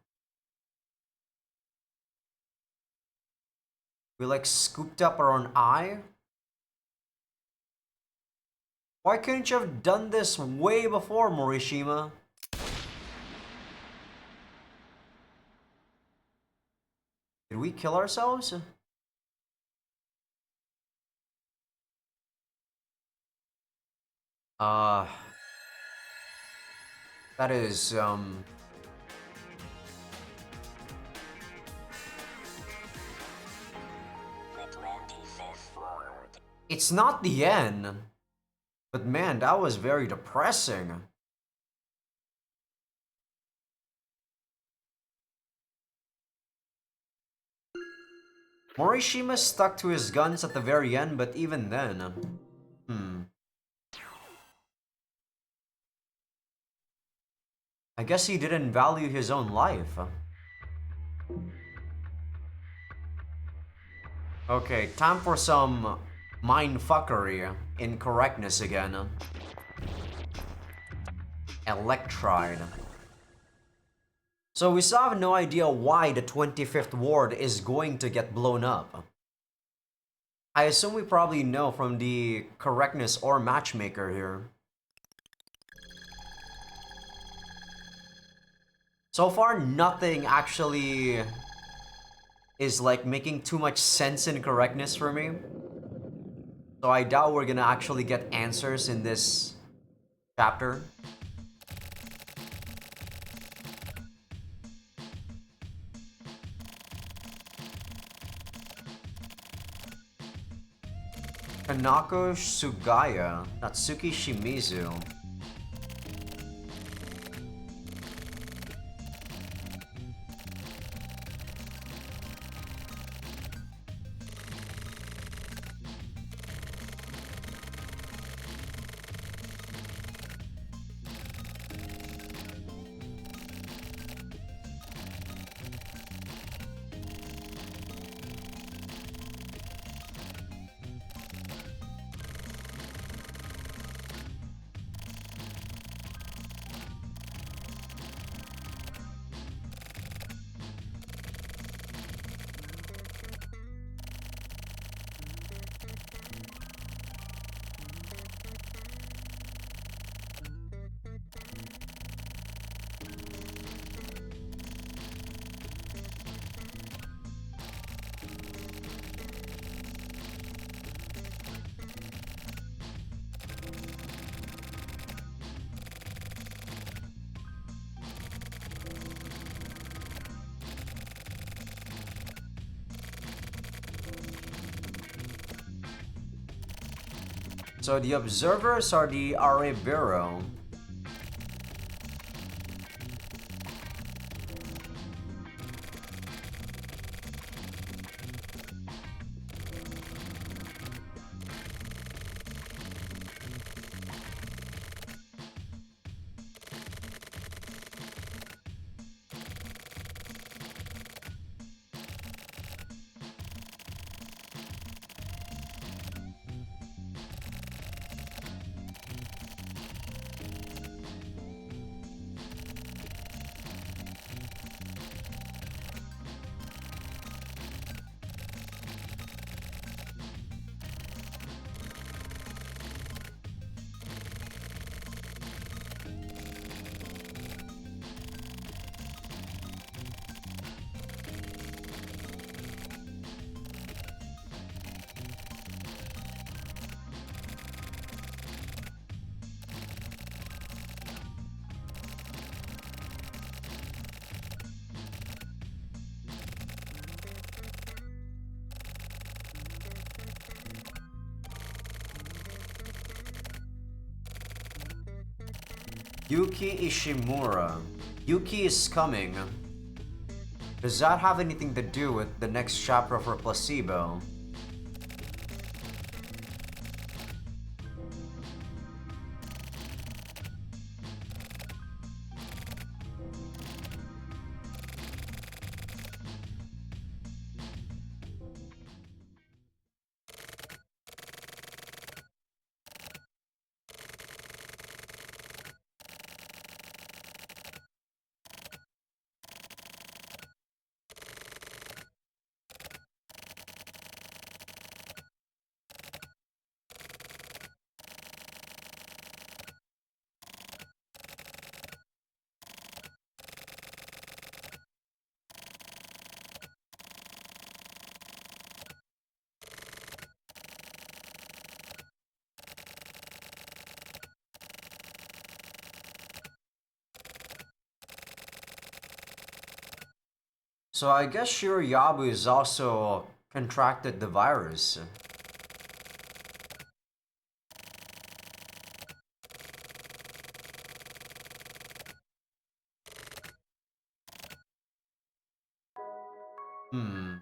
We like scooped up our own eye? Why couldn't you have done this way before, Morishima? Did we kill ourselves? Uh... That is, It's not the end. But man, that was very depressing. Morishima stuck to his guns at the very end, but even then... I guess he didn't value his own life. Okay, time for some mindfuckery. Incorrectness again. Electride. So we still have no idea why the 25th ward is going to get blown up. I assume we probably know from the correctness or matchmaker here. So far, nothing actually is like making too much sense in correctness for me. So I doubt we're gonna actually get answers in this chapter. Kanako Sugaya, Natsuki Shimizu. So the observers are the RA Bureau. Yuki Ishimura. Yuki is coming. Does that have anything to do with the next chapter for Placebo? So I guess Shirayabu is also contracted the virus. Hmm.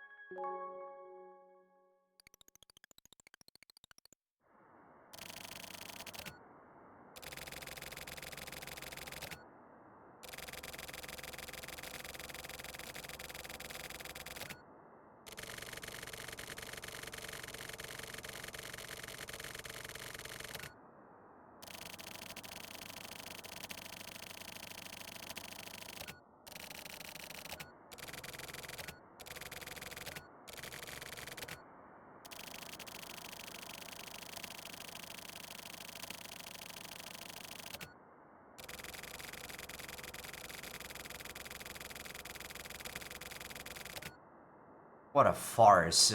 What a farce.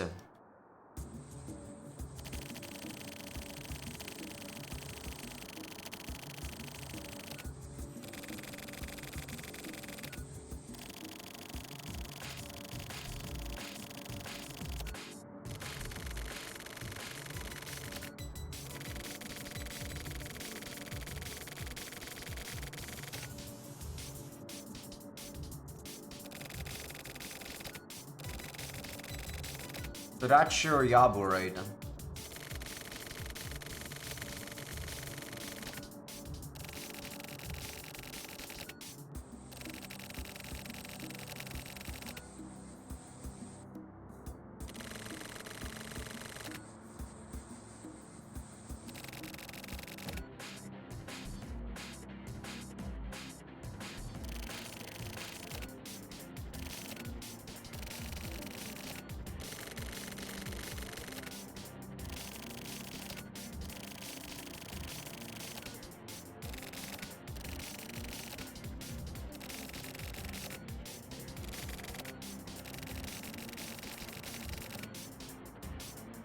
So that's Shirayabu, right?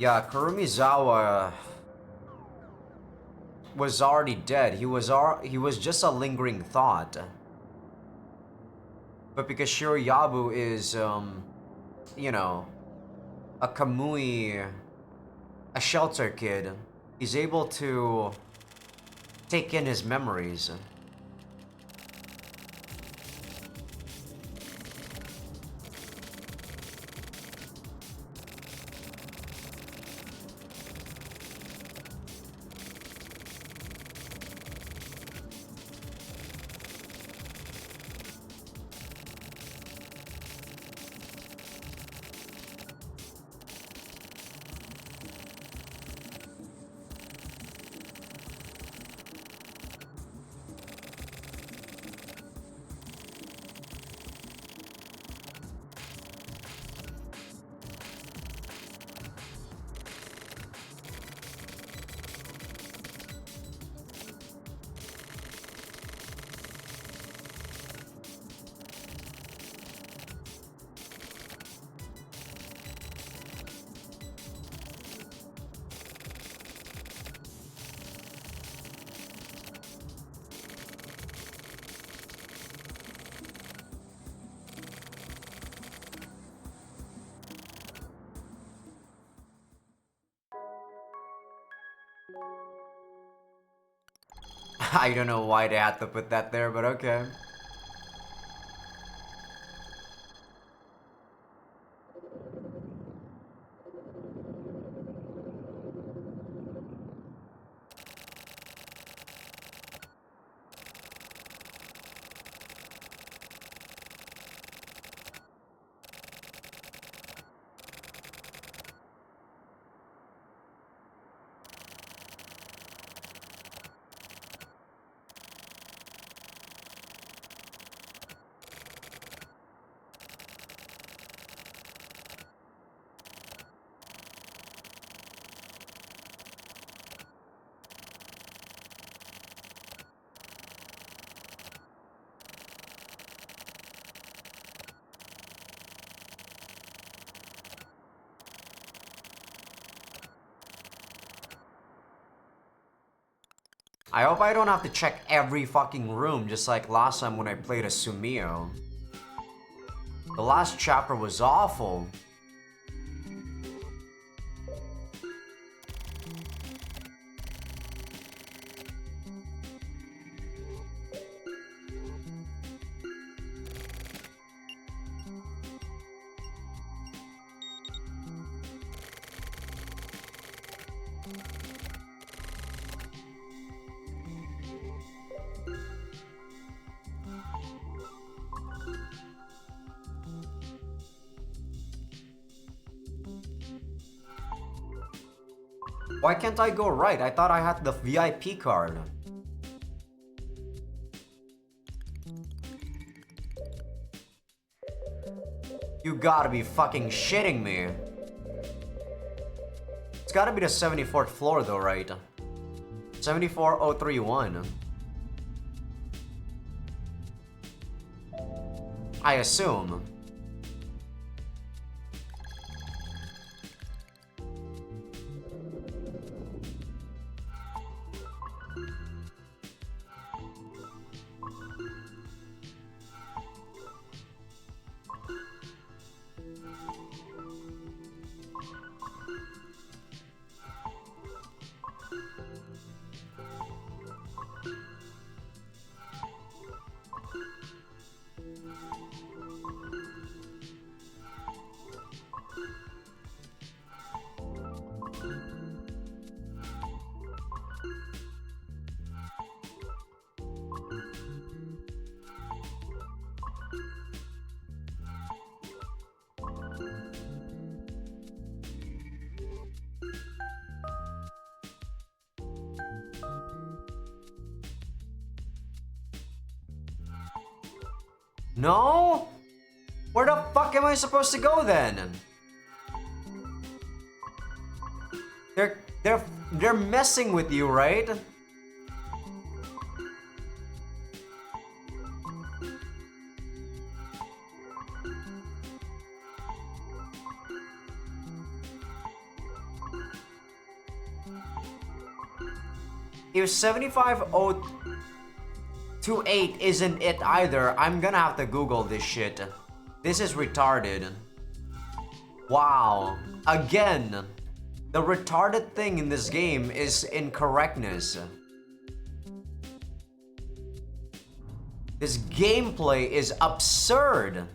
Yeah, Kurumizawa was already dead. He was just a lingering thought. But because Shirayabu is you know, a Kamui, a shelter kid, he's able to take in his memories. I don't know why they had to put that there, but okay. I hope I don't have to check every fucking room just like last time when I played a Sumio. The last chapter was awful. Why can't I go right? I thought I had the VIP card. You gotta be fucking shitting me. It's gotta be the 74th floor though, right? 74031. I assume. No? Where the fuck am I supposed to go then? They're messing with you, right? If 75028 isn't it either, I'm gonna have to Google this shit. This is retarded. Wow. Again, the retarded thing in this game is incorrectness. This gameplay is absurd.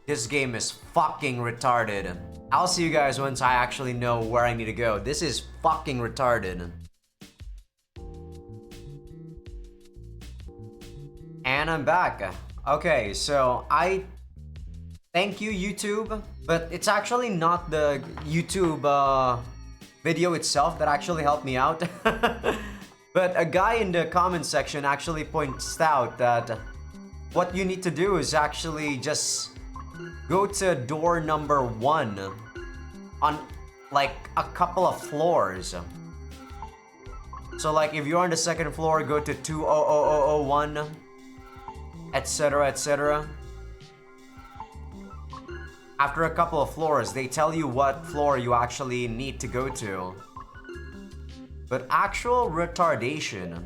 This game is fucking retarded. I'll see you guys once I actually know where I need to go. This is fucking retarded. And I'm back. Okay, so I thank you, YouTube, but it's actually not the YouTube video itself that actually helped me out. But a guy in the comment section actually points out that what you need to do is actually just go to door number 1 on like a couple of floors. So like if you're on the second floor, go to 20001, etc, etc. After a couple of floors, they tell you what floor you actually need to go to. But actual retardation.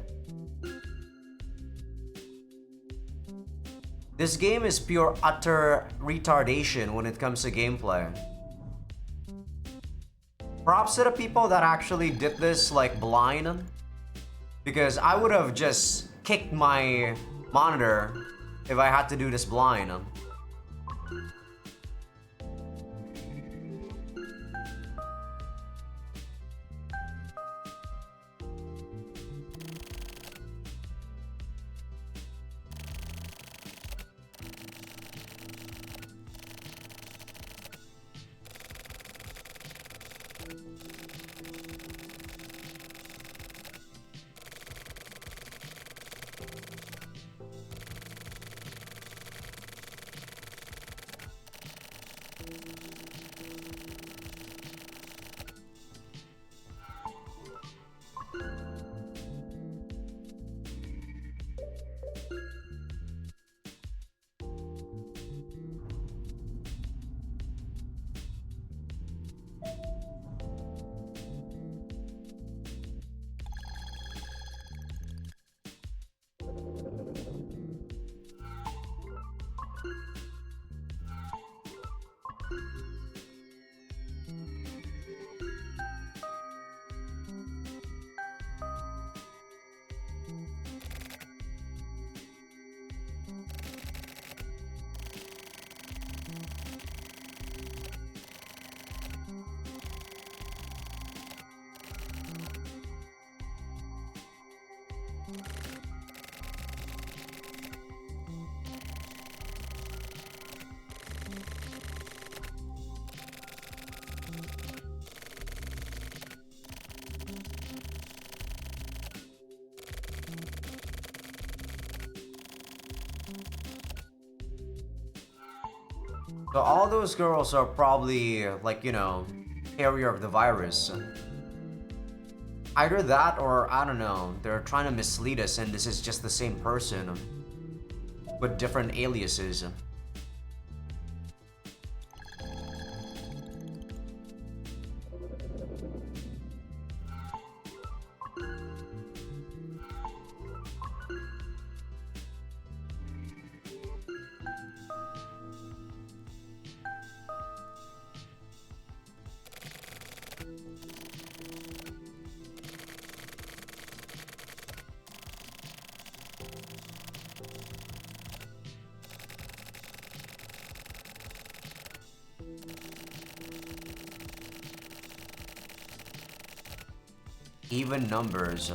This game is pure utter retardation when it comes to gameplay. Props to the people that actually did this like blind. Because I would have just kicked my monitor if I had to do this blind. So all those girls are probably like, you know, carrier of the virus. Either that or, I don't know, they're trying to mislead us and this is just the same person with different aliases. Even numbers.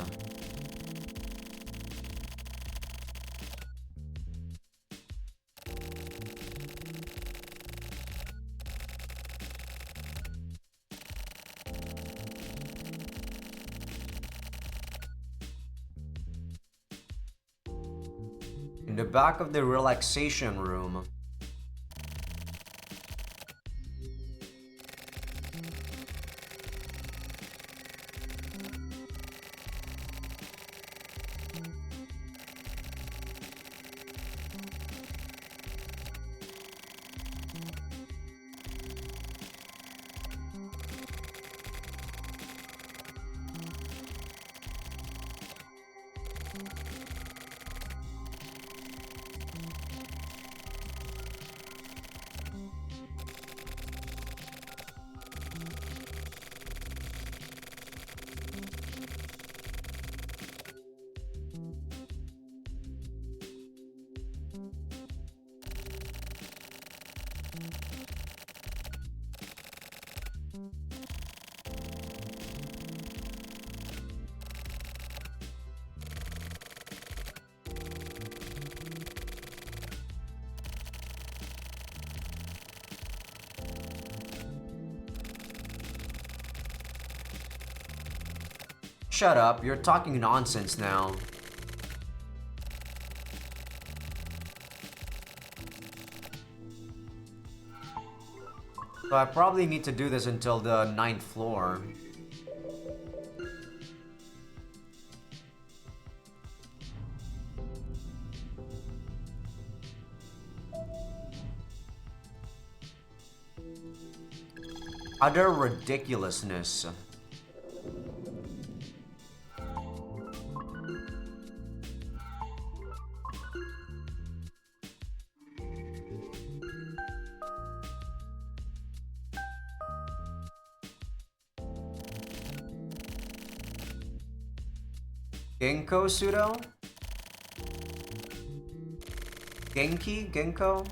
In the back of the relaxation room. Shut up, you're talking nonsense now. So I probably need to do this until the 9th floor. Utter ridiculousness. Genko pseudo? Genki? Genko?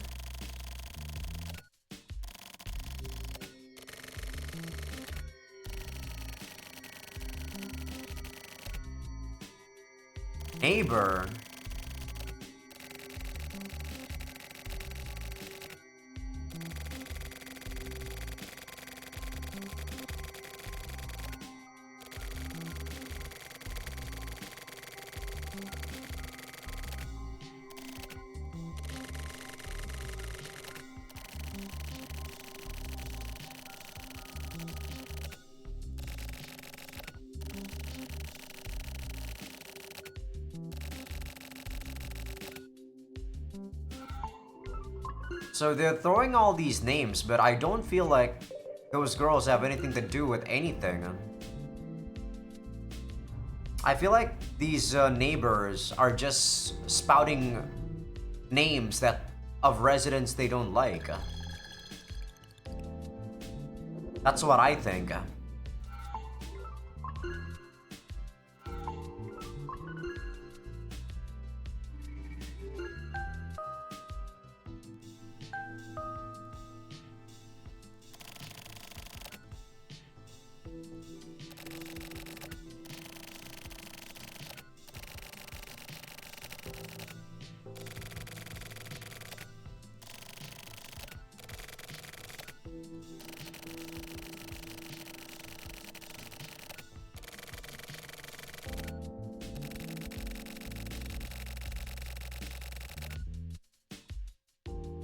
Neighbor. So they're throwing all these names, but I don't feel like those girls have anything to do with anything. I feel like these neighbors are just spouting names that of residents they don't like. That's what I think.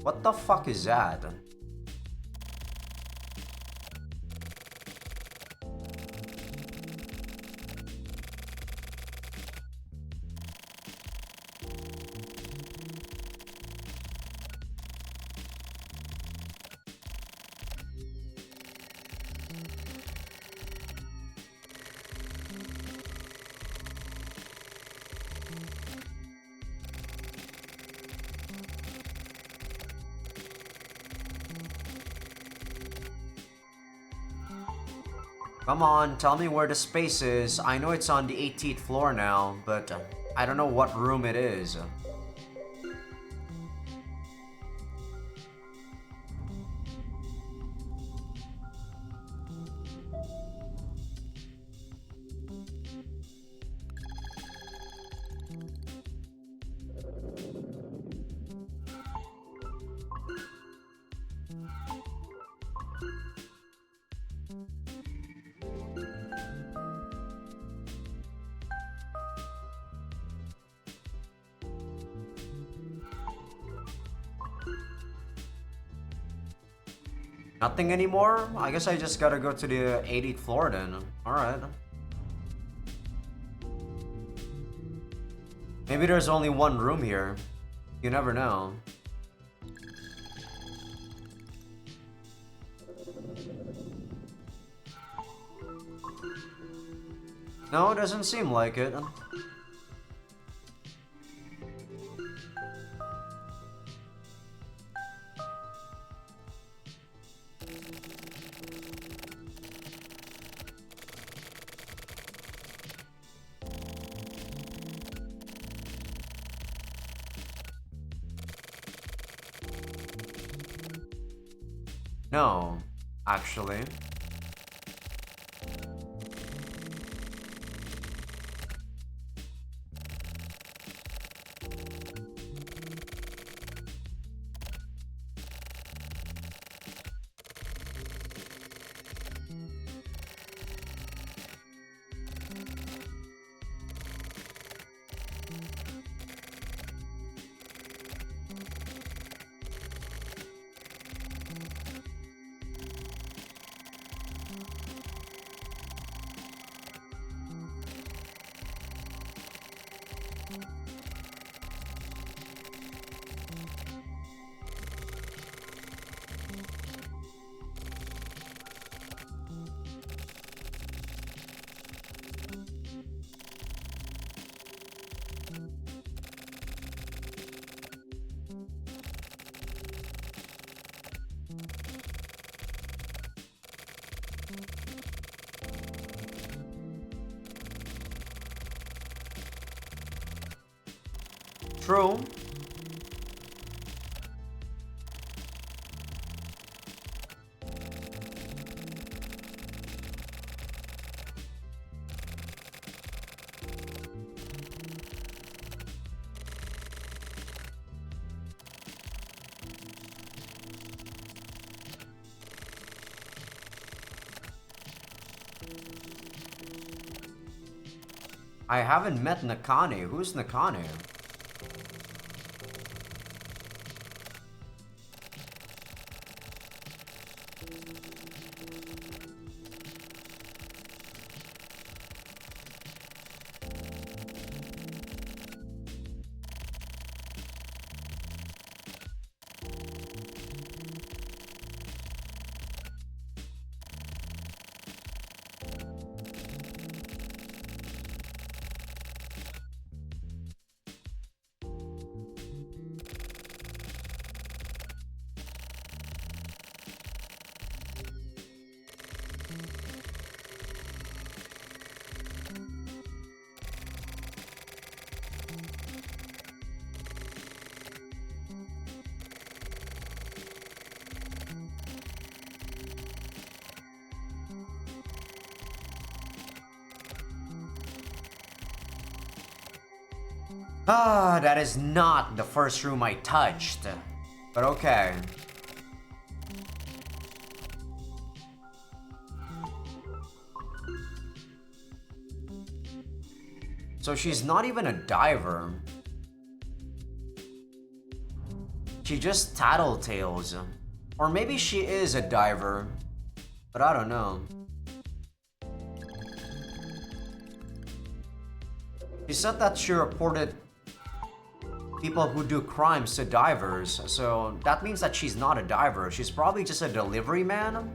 What the fuck is that? Come on, tell me where the space is. I know it's on the 18th floor now, but I don't know what room it is. Nothing anymore? I guess I just gotta go to the 80th floor then. Alright. Maybe there's only one room here. You never know. No, it doesn't seem like it. No, actually. True. I haven't met Nakane. Who's Nakane? Ah, that is not the first room I touched. But okay. So she's not even a diver. She just tattletales. Or maybe she is a diver. But I don't know. She said that she reported people who do crimes to divers, so that means that she's not a diver. She's probably just a delivery man.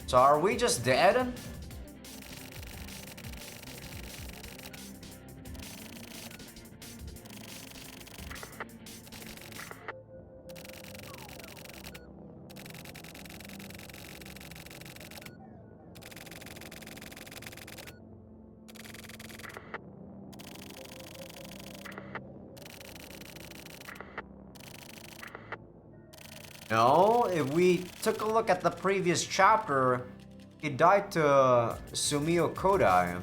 So are we just dead? No, if we took a look at the previous chapter, he died to Sumio Kodai.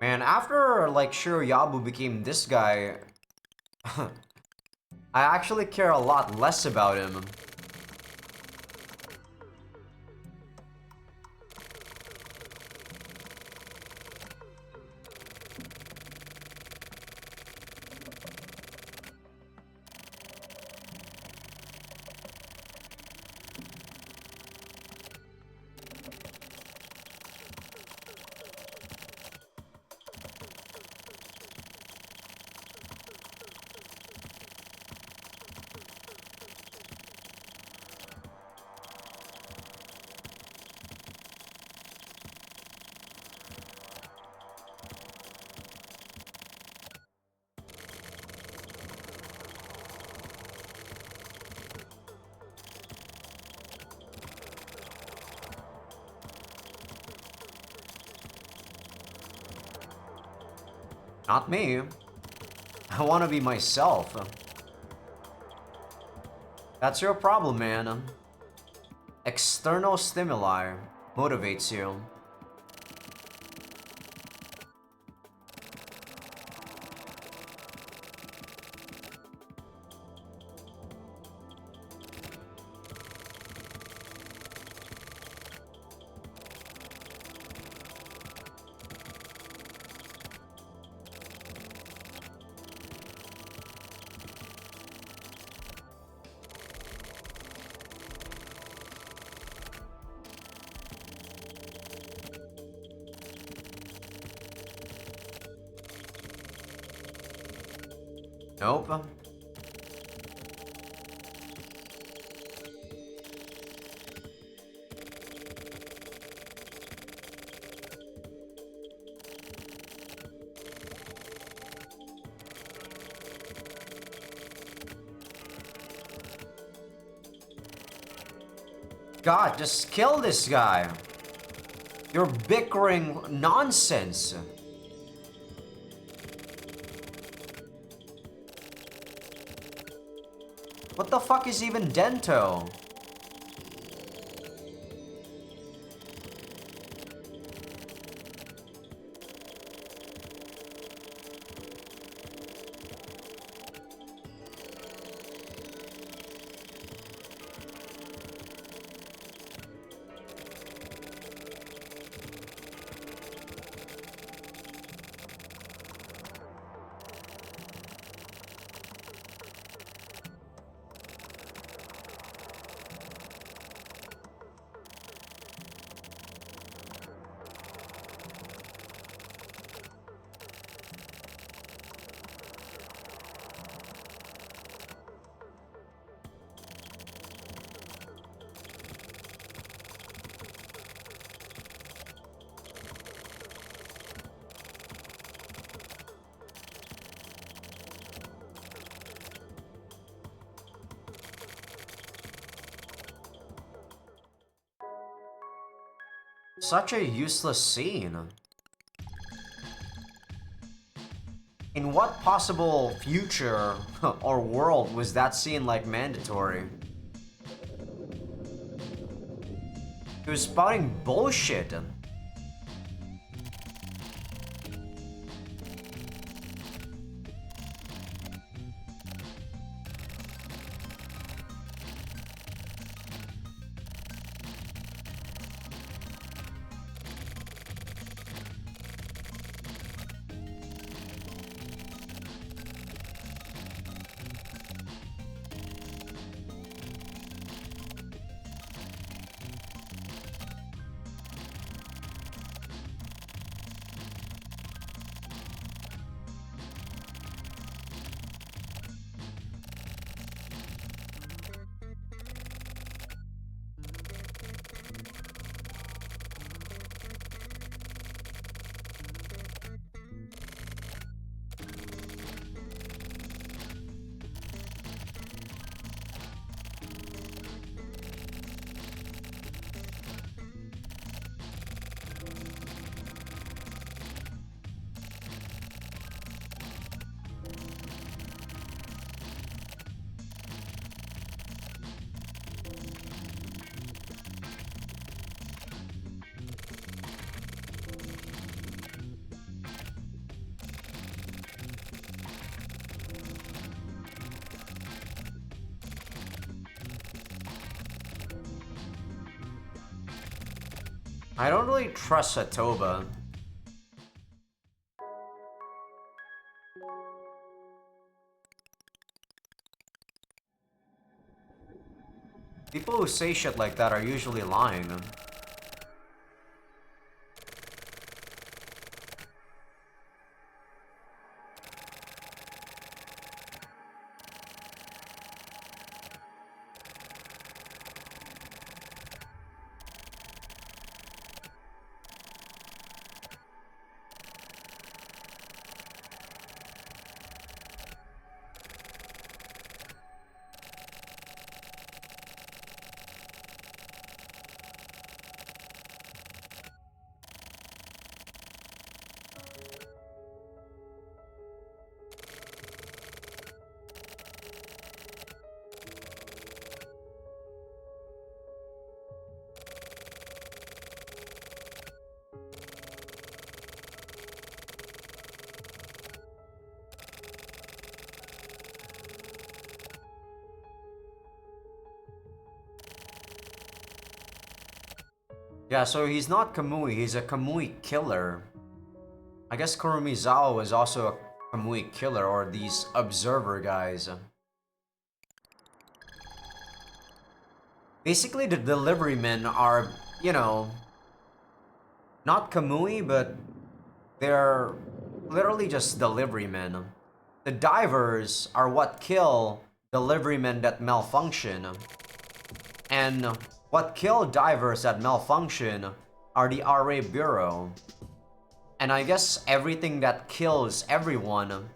Man, after like Shiroyabu became this guy, I actually care a lot less about him. Not me. I want to be myself. That's your problem, man. External stimuli motivates you. Nope. God, just kill this guy. You're bickering nonsense. What the fuck is even Dento? Such a useless scene. In what possible future or world was that scene like mandatory? He was spouting bullshit. I don't really trust Satoba. People who say shit like that are usually lying. Yeah, so he's not Kamui, he's a Kamui killer. I guess Kurumizawa is also a Kamui killer, or these observer guys. Basically, the delivery men are, you know, not Kamui, but they're literally just delivery men. The divers are what kill delivery men that malfunction. And what kill divers that malfunction are the RA Bureau. And I guess everything that kills everyone,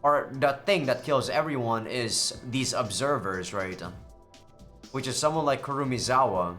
or the thing that kills everyone, is these observers, right? Which is someone like Kurumizawa.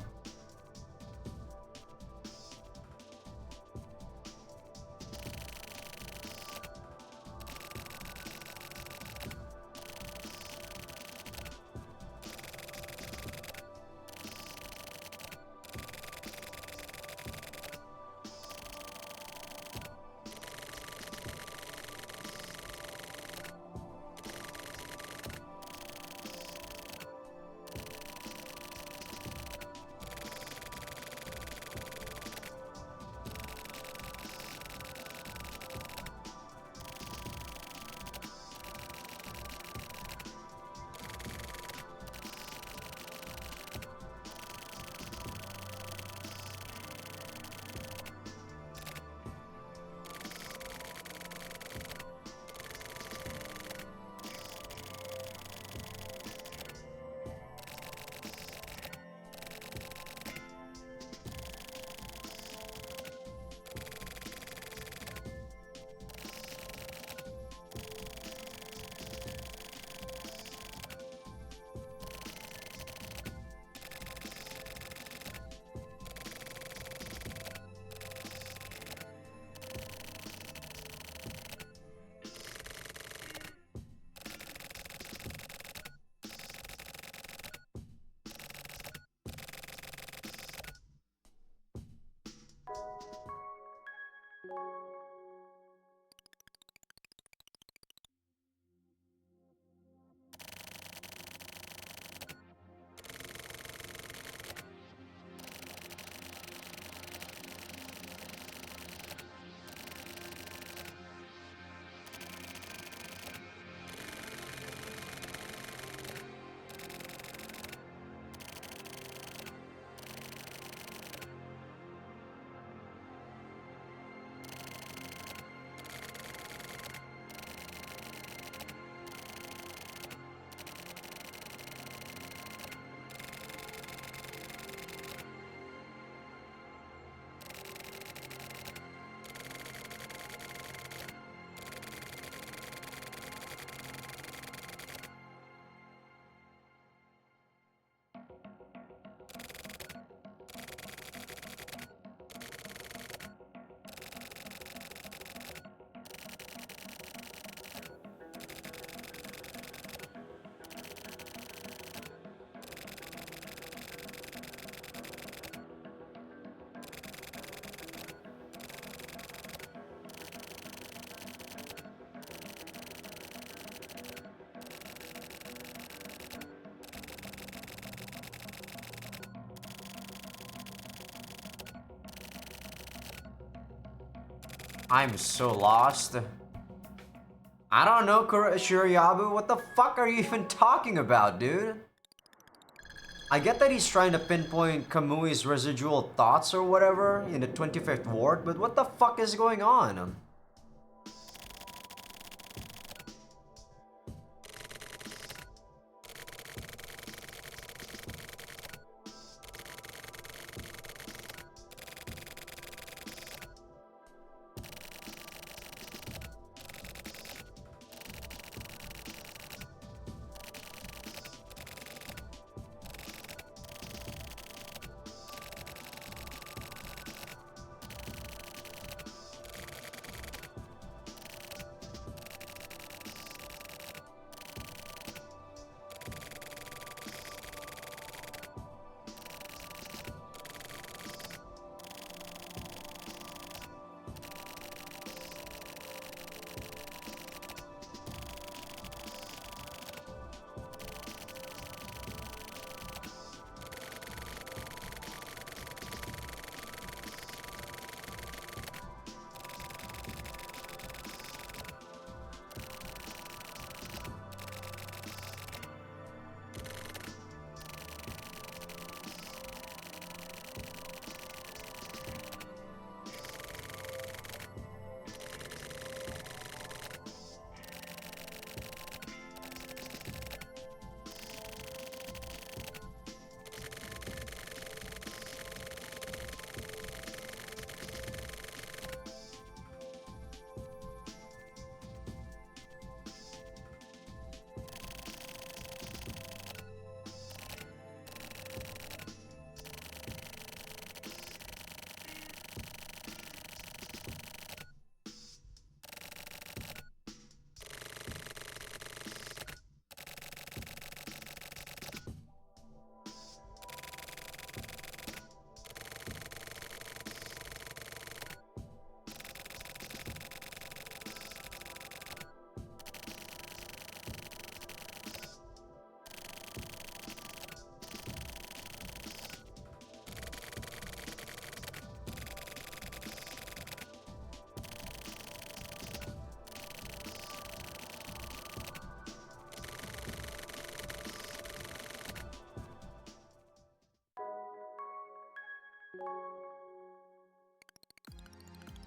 I'm so lost. I don't know, Shiryabu. What the fuck are you even talking about, dude? I get that he's trying to pinpoint Kamui's residual thoughts or whatever in the 25th ward, but what the fuck is going on?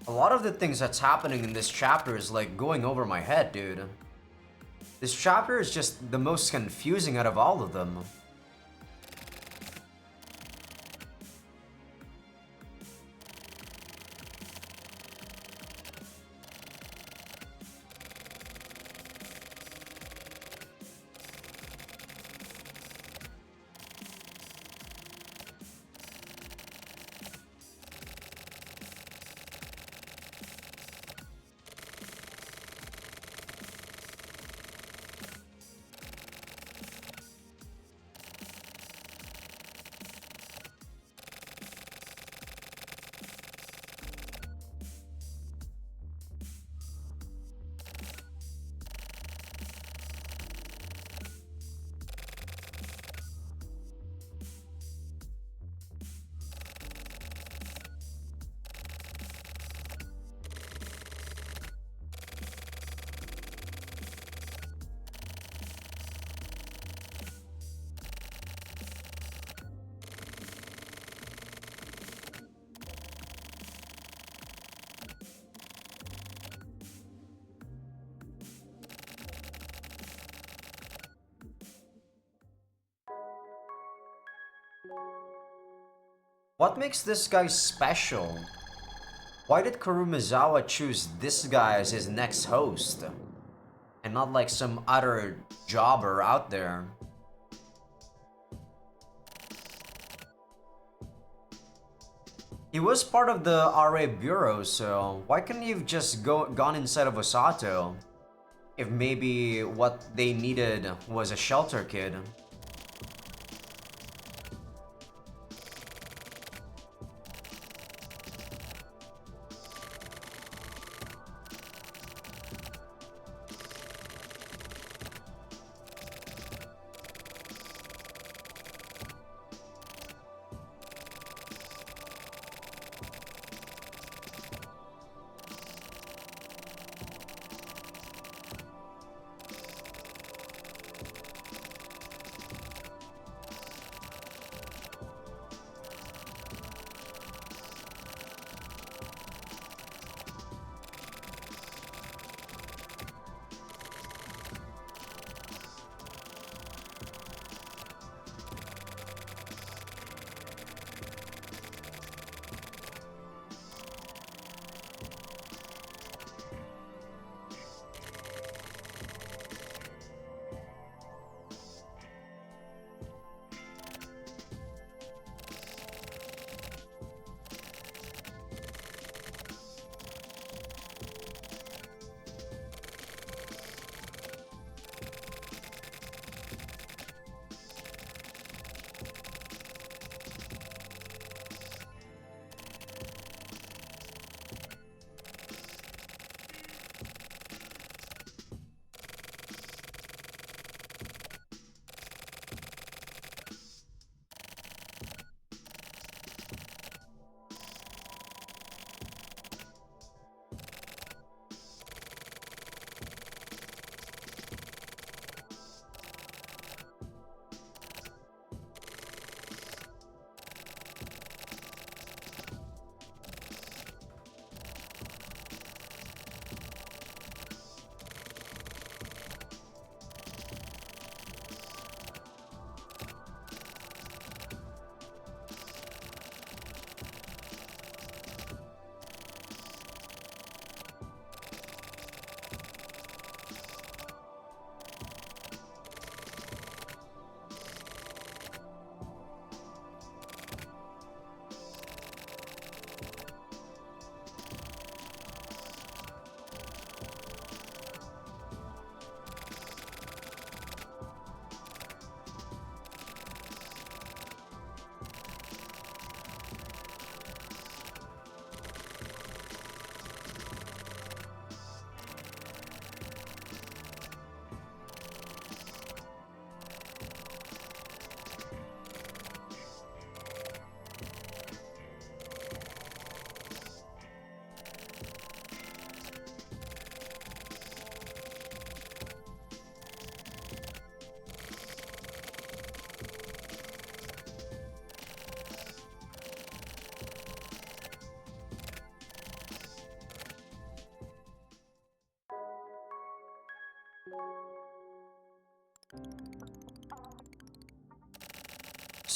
A lot of the things that's happening in this chapter is like going over my head, dude. This chapter is just the most confusing out of all of them. What makes this guy special? Why did Kurumizawa choose this guy as his next host? And not like some other jobber out there? He was part of the RA Bureau, so why couldn't he have just gone inside of Osato? If maybe what they needed was a shelter kid.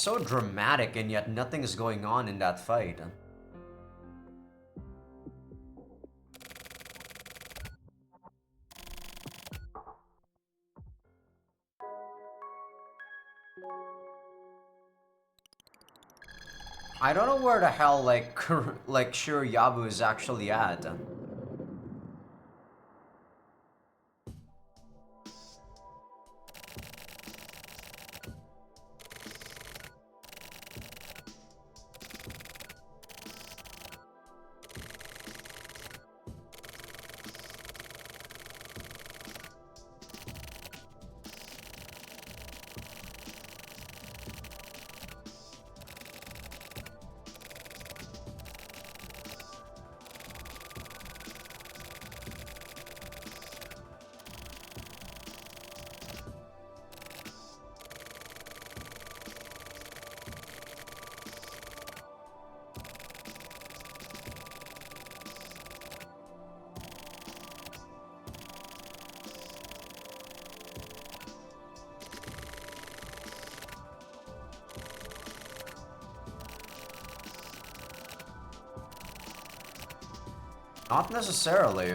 so dramatic and yet nothing is going on in that fight. I don't know where the hell like like Shiryabu is actually at. Not necessarily.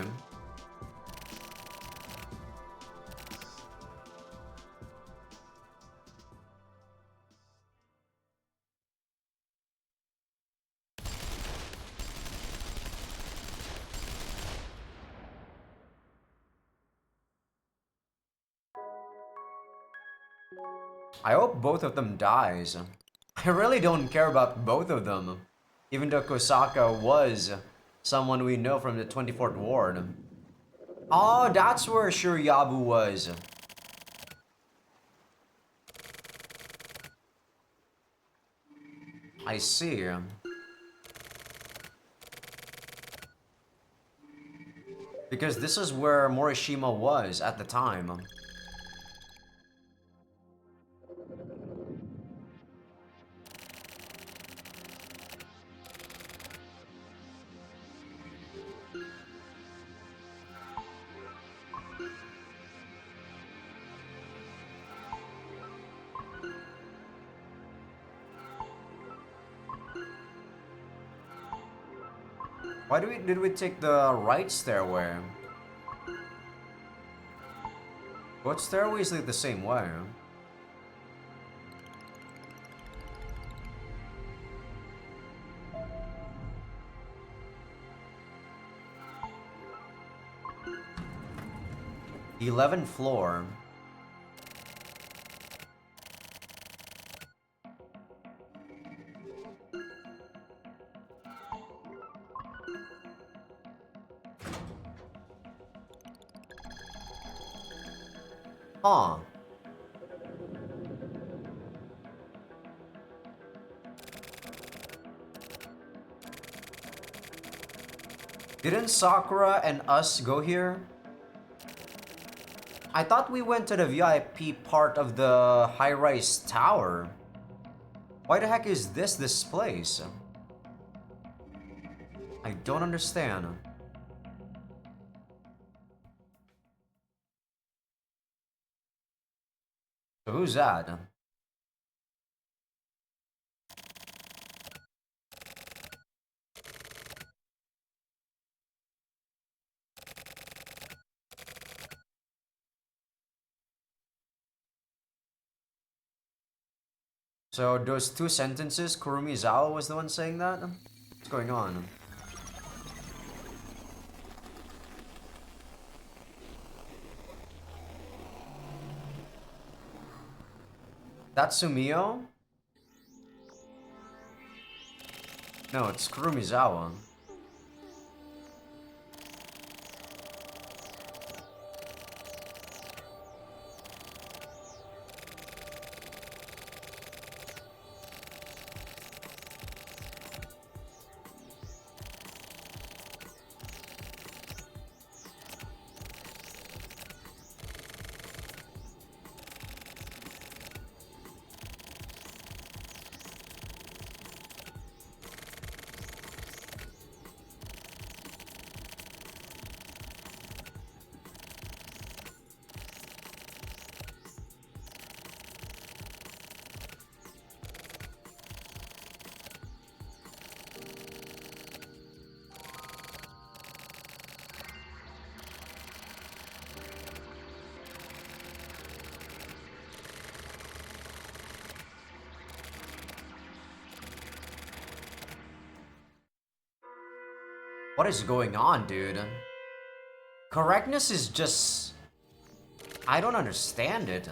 I hope both of them dies. I really don't care about both of them. Even though Kosaka was someone we know from the 24th Ward. Oh, that's where Shiryabu was. I see. Because this is where Morishima was at the time. Why did we take the right stairway? Both stairways lead the same way. The 11th floor. Huh. Didn't Sakura and us go here? I thought we went to the VIP part of the high-rise tower. Why the heck is this place? I don't understand. So who's that? So those two sentences, Kurumizawa was the one saying that? What's going on? That's Sumio? No, it's Kurumizawa. What is going on, dude? Correctness is just... I don't understand it.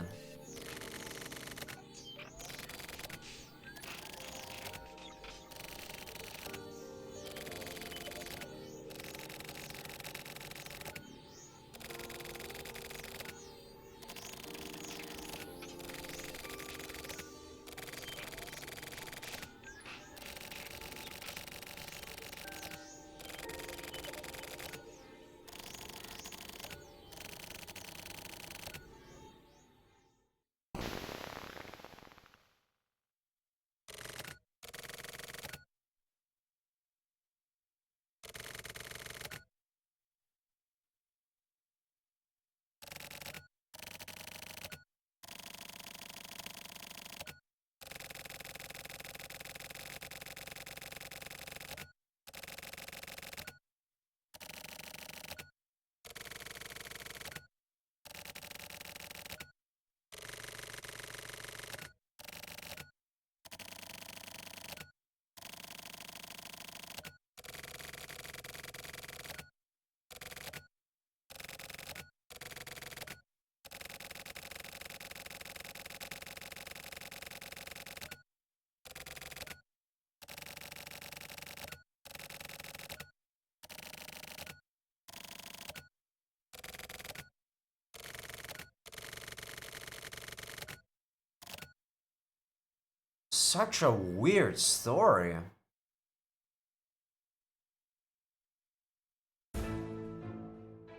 Such a weird story.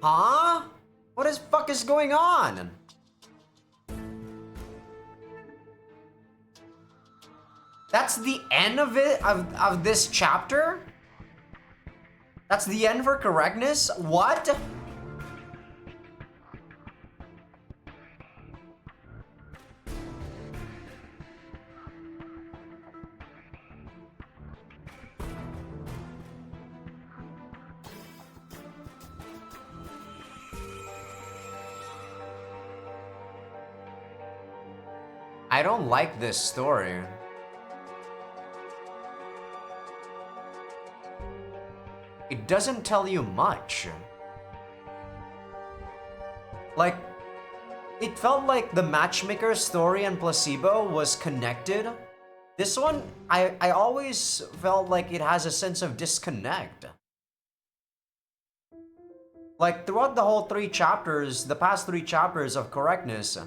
Huh? What the fuck is going on? That's the end of it, of this chapter? That's the end for correctness? What? I don't like this story. It doesn't tell you much. Like, it felt like the matchmaker story and placebo was connected. This one, I always felt like it has a sense of disconnect. Like, throughout the whole the past three chapters of correctness,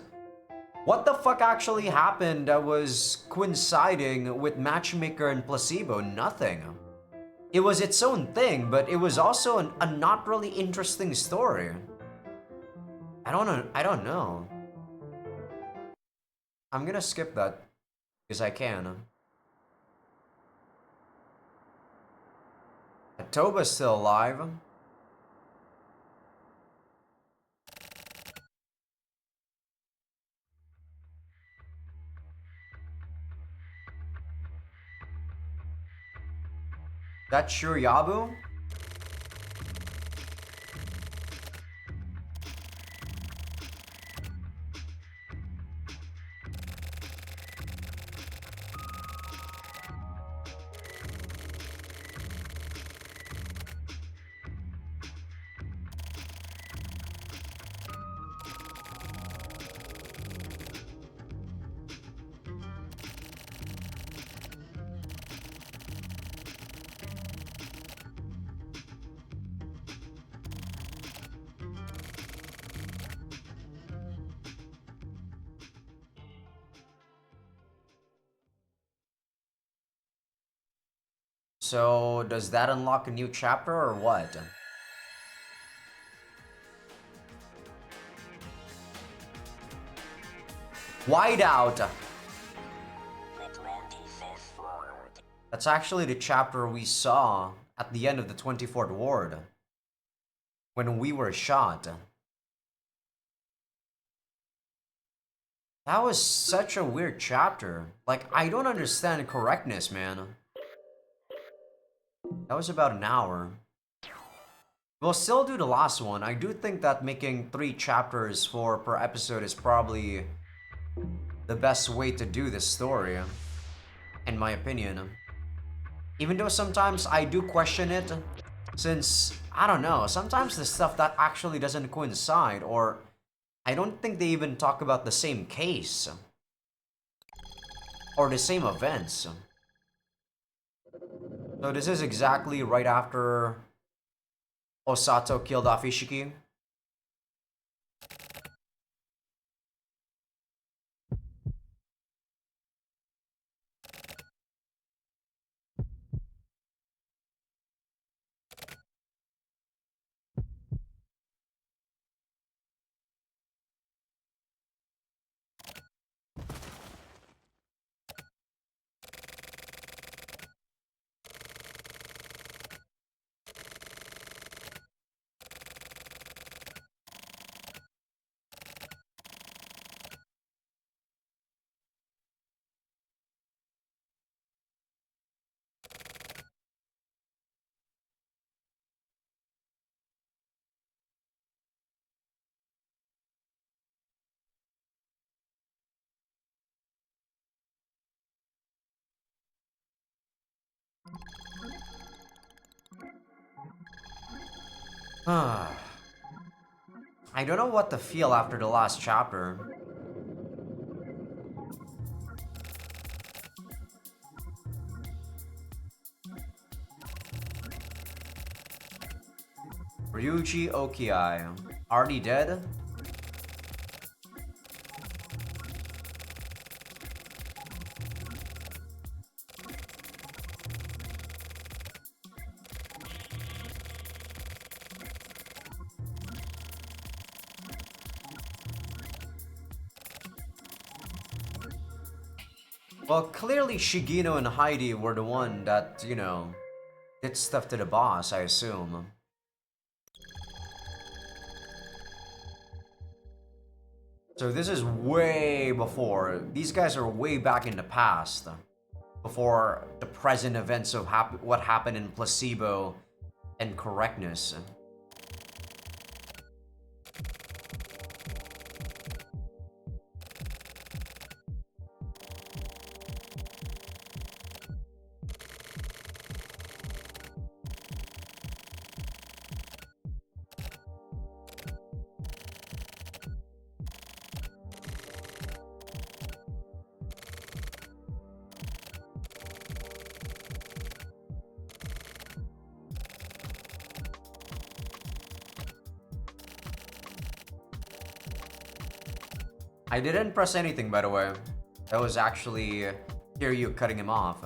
what the fuck actually happened that was coinciding with matchmaker and placebo? Nothing. It was its own thing, but it was also a not really interesting story. I don't know. I'm gonna skip that, because I can. Toba's still alive. That's sure Yabu? So, does that unlock a new chapter or what? Whiteout! That's actually the chapter we saw at the end of the 24th ward. When we were shot. That was such a weird chapter. Like, I don't understand correctness, man. That was about an hour. We'll still do the last one. I do think that making 3 chapters per episode is probably the best way to do this story, in my opinion. Even though sometimes I do question it, Since, I don't know, sometimes the stuff that actually doesn't coincide, or I don't think they even talk about the same case, or the same events. So this is exactly right after Osato killed off Ishiki. I don't know what to feel after the last chapter. Ryuji Okiai, already dead? Well, clearly Shigino and Heidi were the one that, you know, did stuff to the boss, I assume. So this is way before. These guys are way back in the past. Before the present events of what happened in Placebo and Correctness. I didn't press anything, by the way. That was actually Kiryu cutting him off.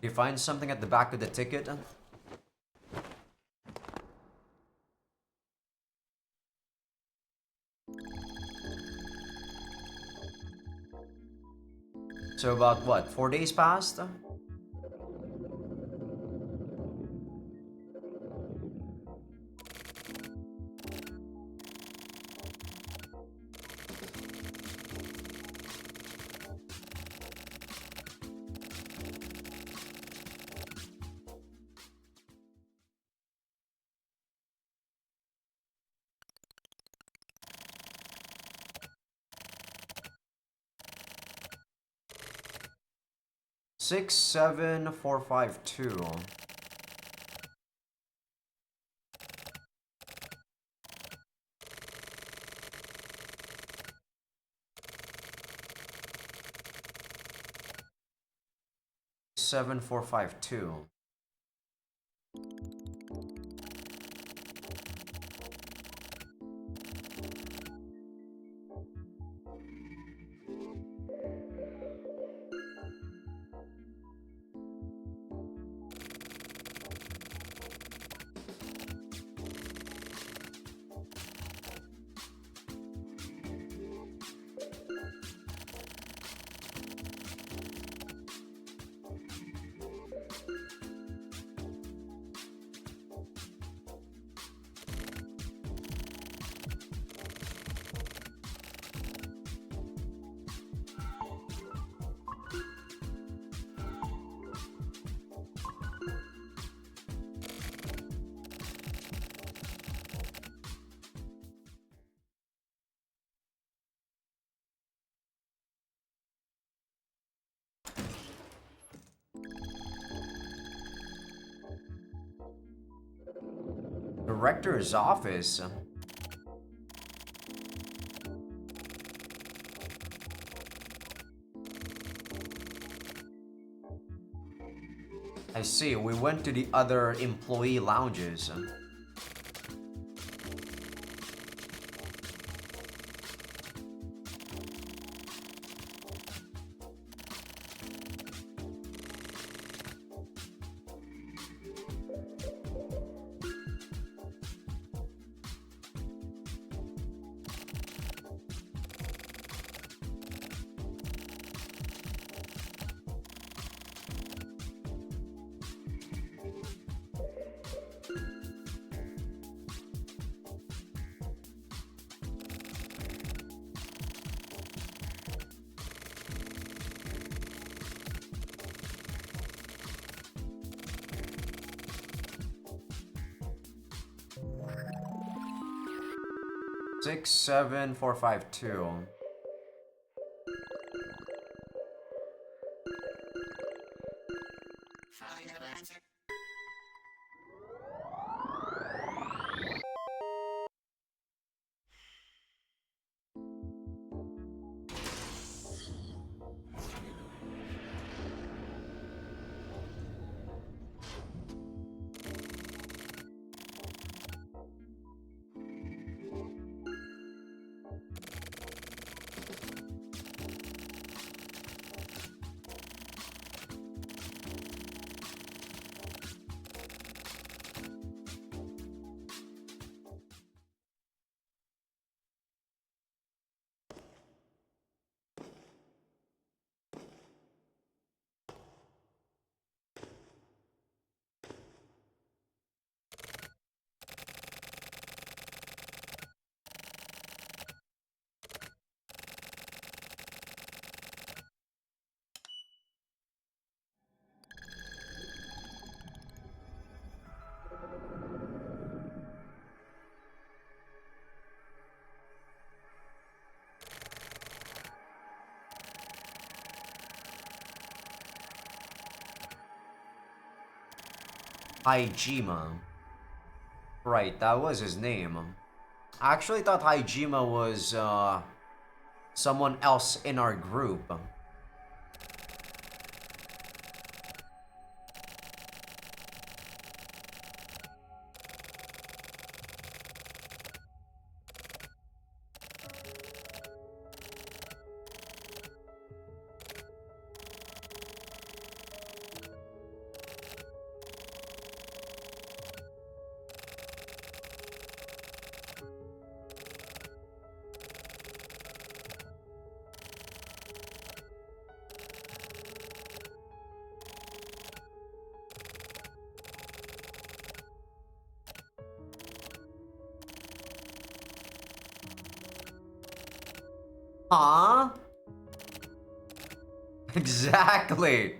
You find something at the back of the ticket? So about what, 4 days passed? 67452. 67452. Director's office. I see, we went to the other employee lounges. Six, 7, 4, 5, 2. Hajima. Right, that was his name. I actually thought Hajima was someone else in our group. Huh? Exactly.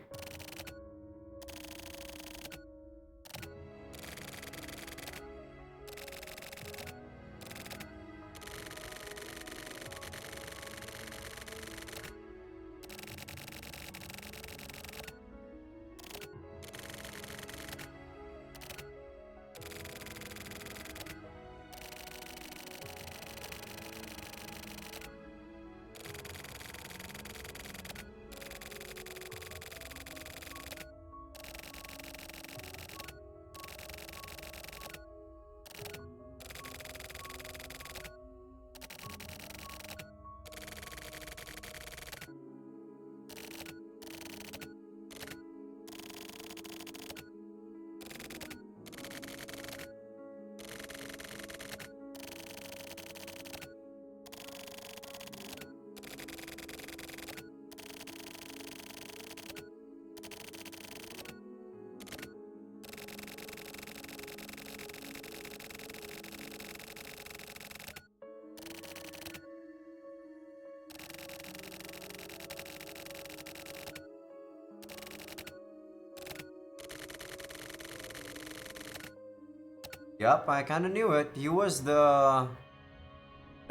Yep, I kinda knew it. He was the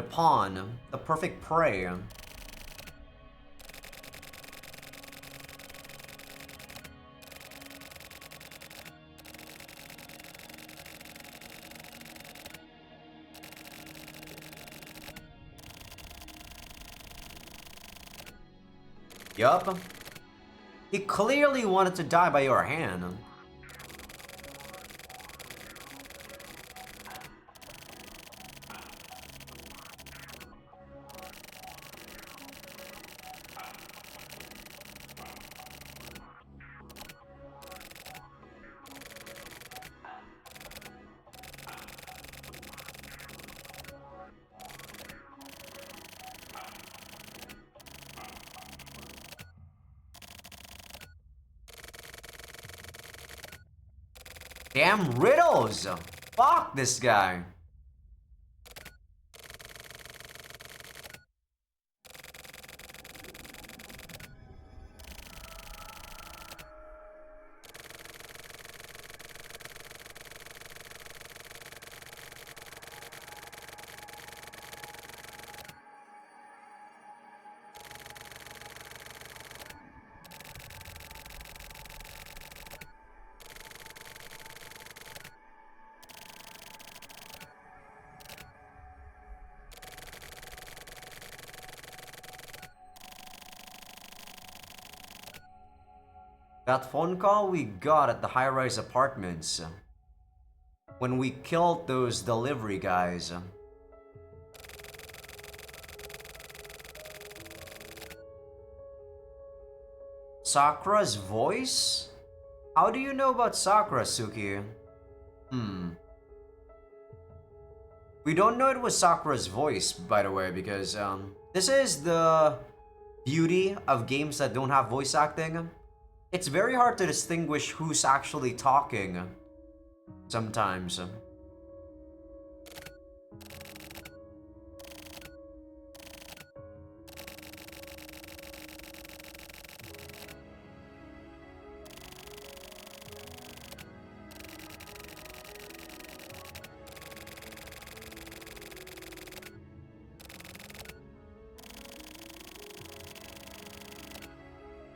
pawn, the perfect prey. Yup. He clearly wanted to die by your hand. Damn riddles! Fuck this guy. That phone call we got at the high-rise apartments when we killed those delivery guys. Sakura's voice? How do you know about Sakura, Suki? We don't know it was Sakura's voice, by the way, because this is the beauty of games that don't have voice acting. It's very hard to distinguish who's actually talking sometimes.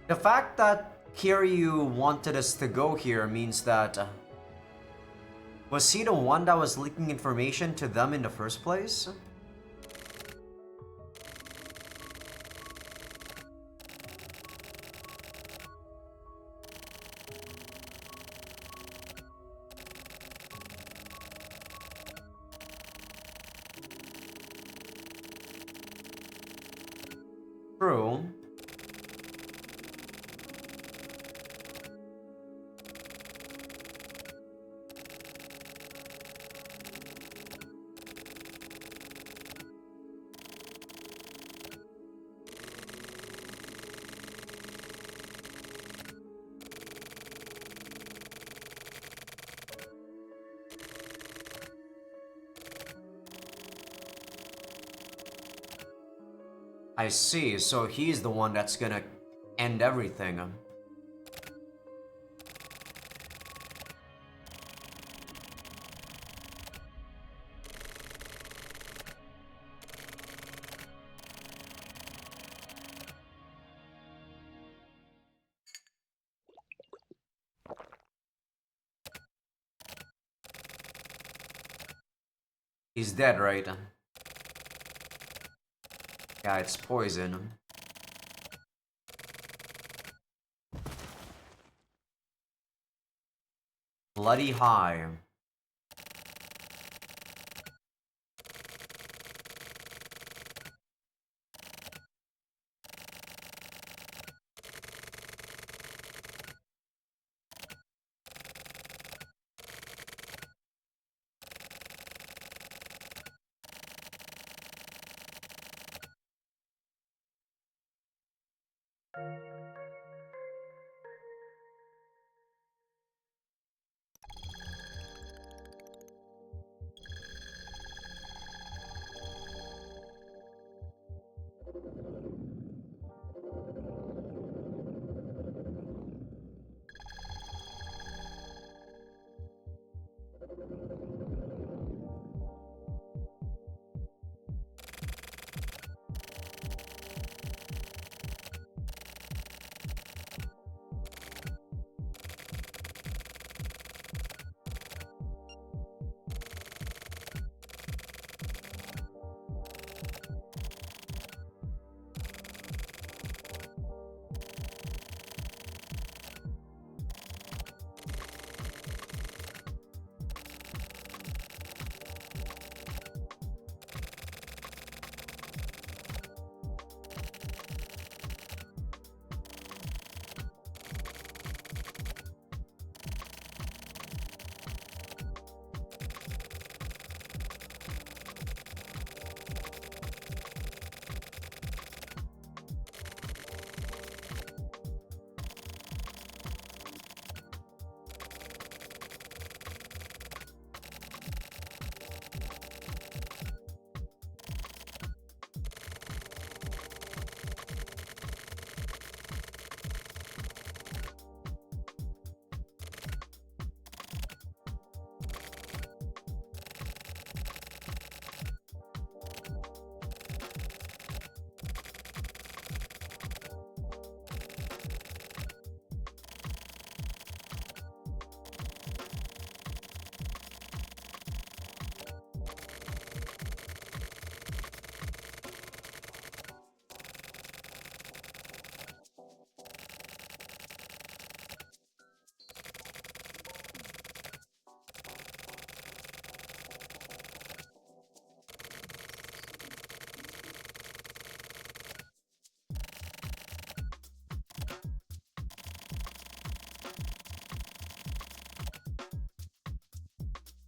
The fact that Kiryu wanted us to go here means that... was he the one that was leaking information to them in the first place? True. I see, so he's the one that's gonna end everything. He's dead, right? Yeah, it's poison. Bloody high.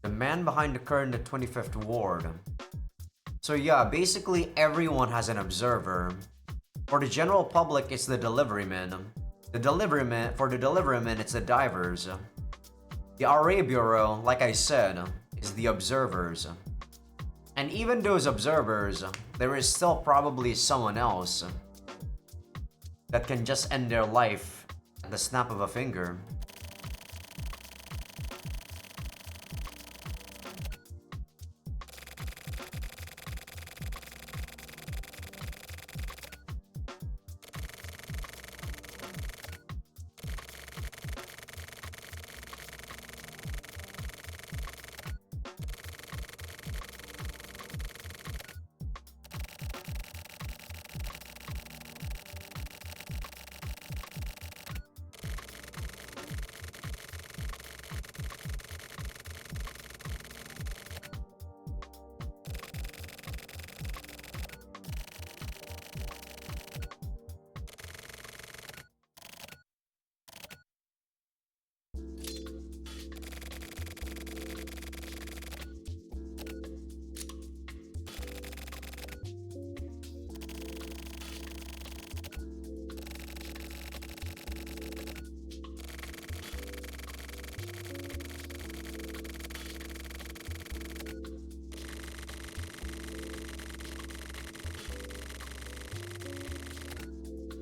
The man behind the curtain, the 25th ward. So yeah, basically everyone has an observer. For the general public, it's the deliveryman. For the deliveryman, it's the divers. The RA Bureau, like I said, is the observers. And even those observers, there is still probably someone else that can just end their life at the snap of a finger.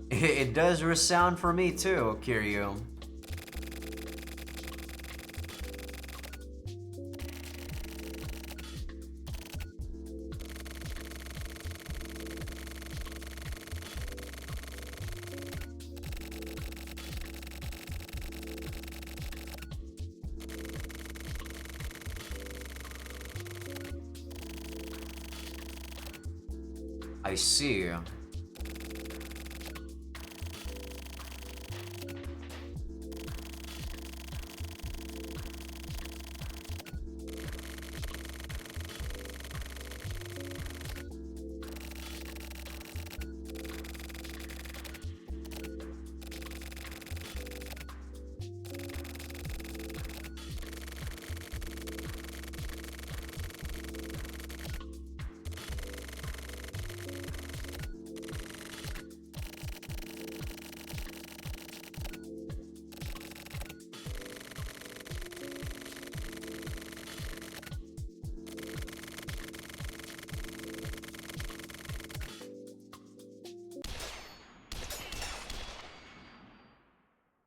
It does resound for me too, Kiryu. I see.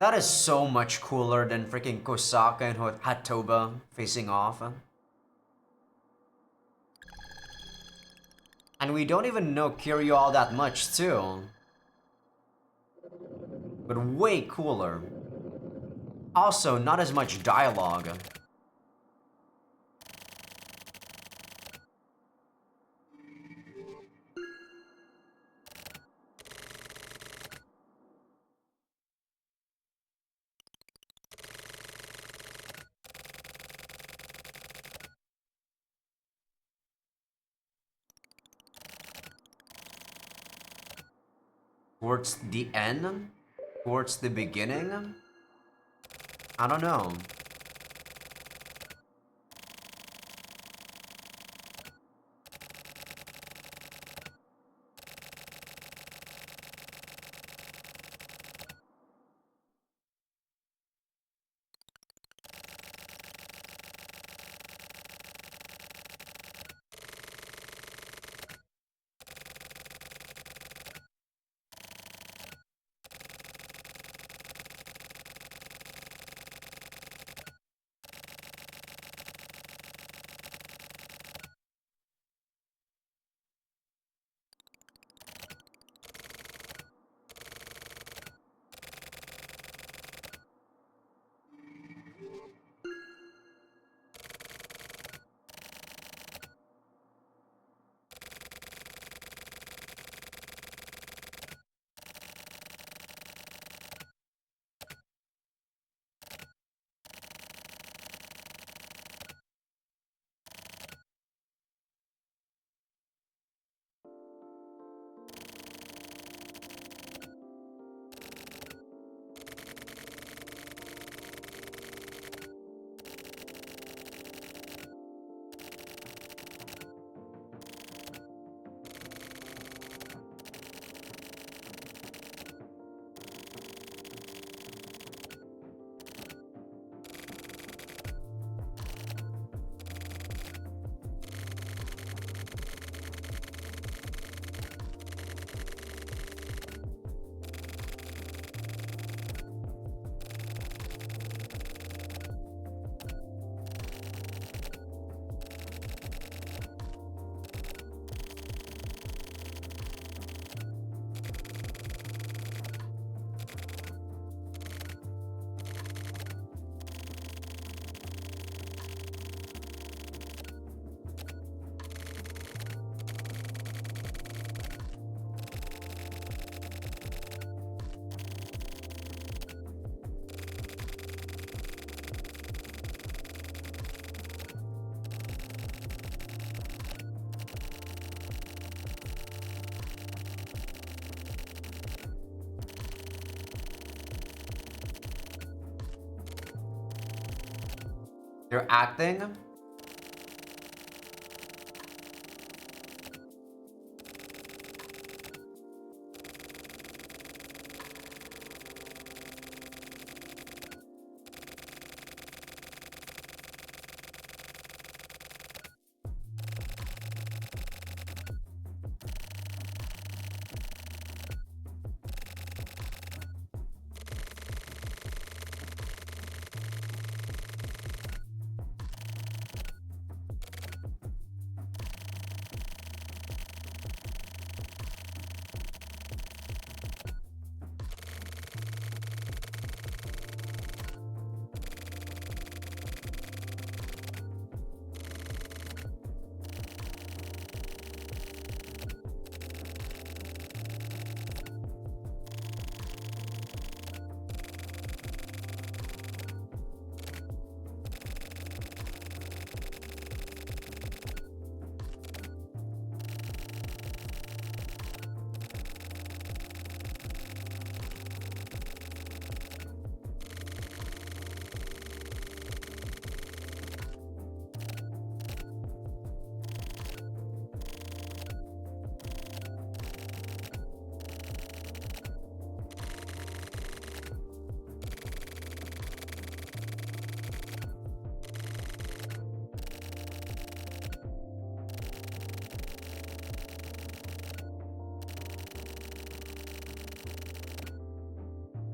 That is so much cooler than freaking Kosaka and Hatoba facing off. And we don't even know Kiryu all that much too. But way cooler. Also, not as much dialogue. Towards the end? Towards the beginning? I don't know. They're acting.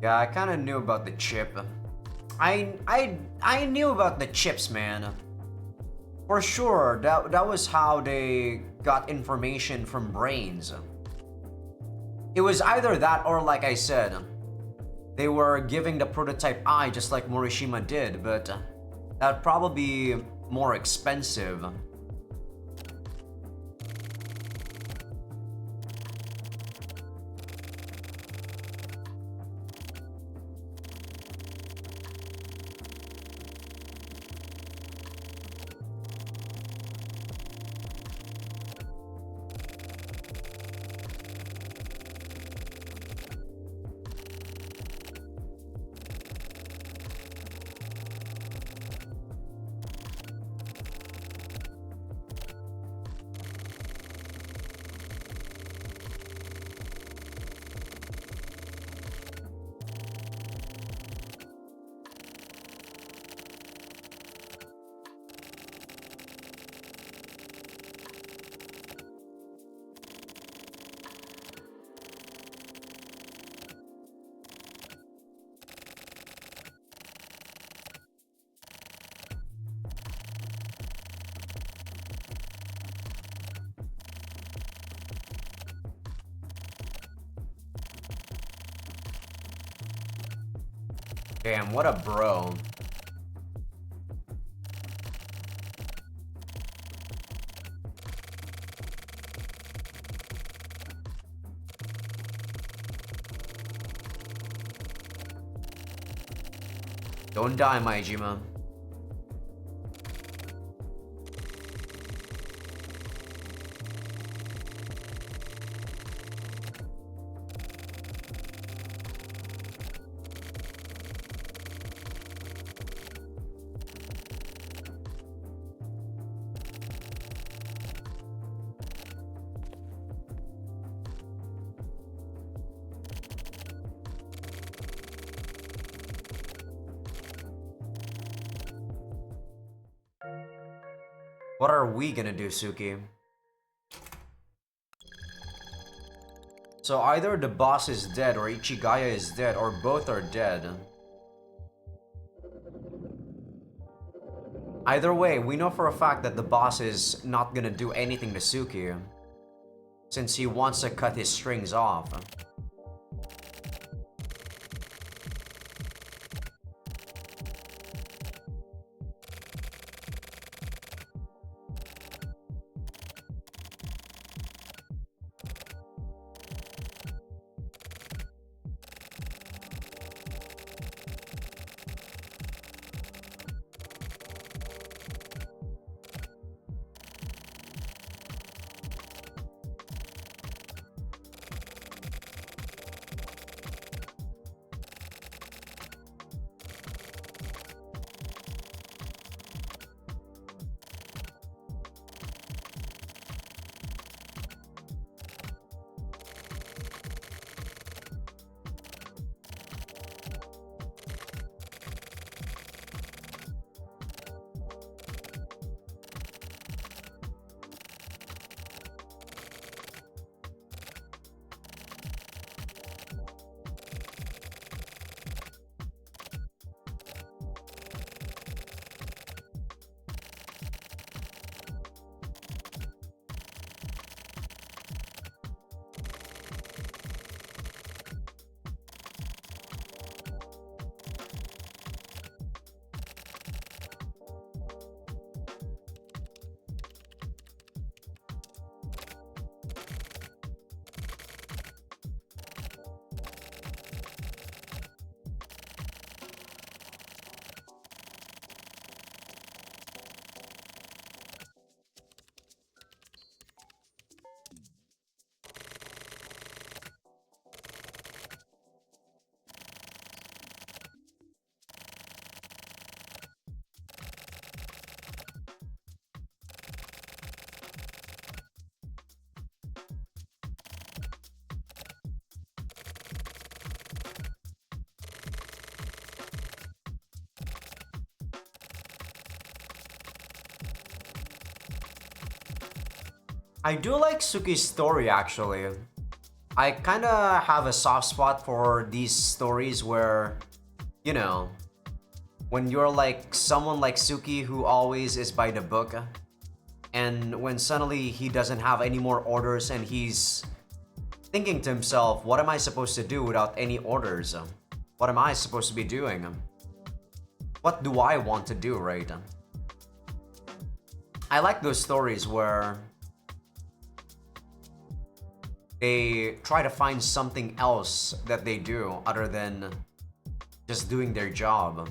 Yeah, I kind of knew about the chip. I knew about the chips, man. For sure, that was how they got information from brains. It was either that or, like I said, they were giving the prototype eye just like Morishima did, but that'd probably be more expensive. Damn, what a bro. Don't die, Maijima. What are we gonna do, Suki? So either the boss is dead, or Ichigaya is dead, or both are dead. Either way, we know for a fact that the boss is not gonna do anything to Suki, since he wants to cut his strings off. I do like Suki's story actually. I kinda have a soft spot for these stories where, you know, when you're like someone like Suki who always is by the book, and when suddenly he doesn't have any more orders and he's thinking to himself, what am I supposed to do without any orders? What am I supposed to be doing? What do I want to do, right? I like those stories where they try to find something else that they do other than just doing their job.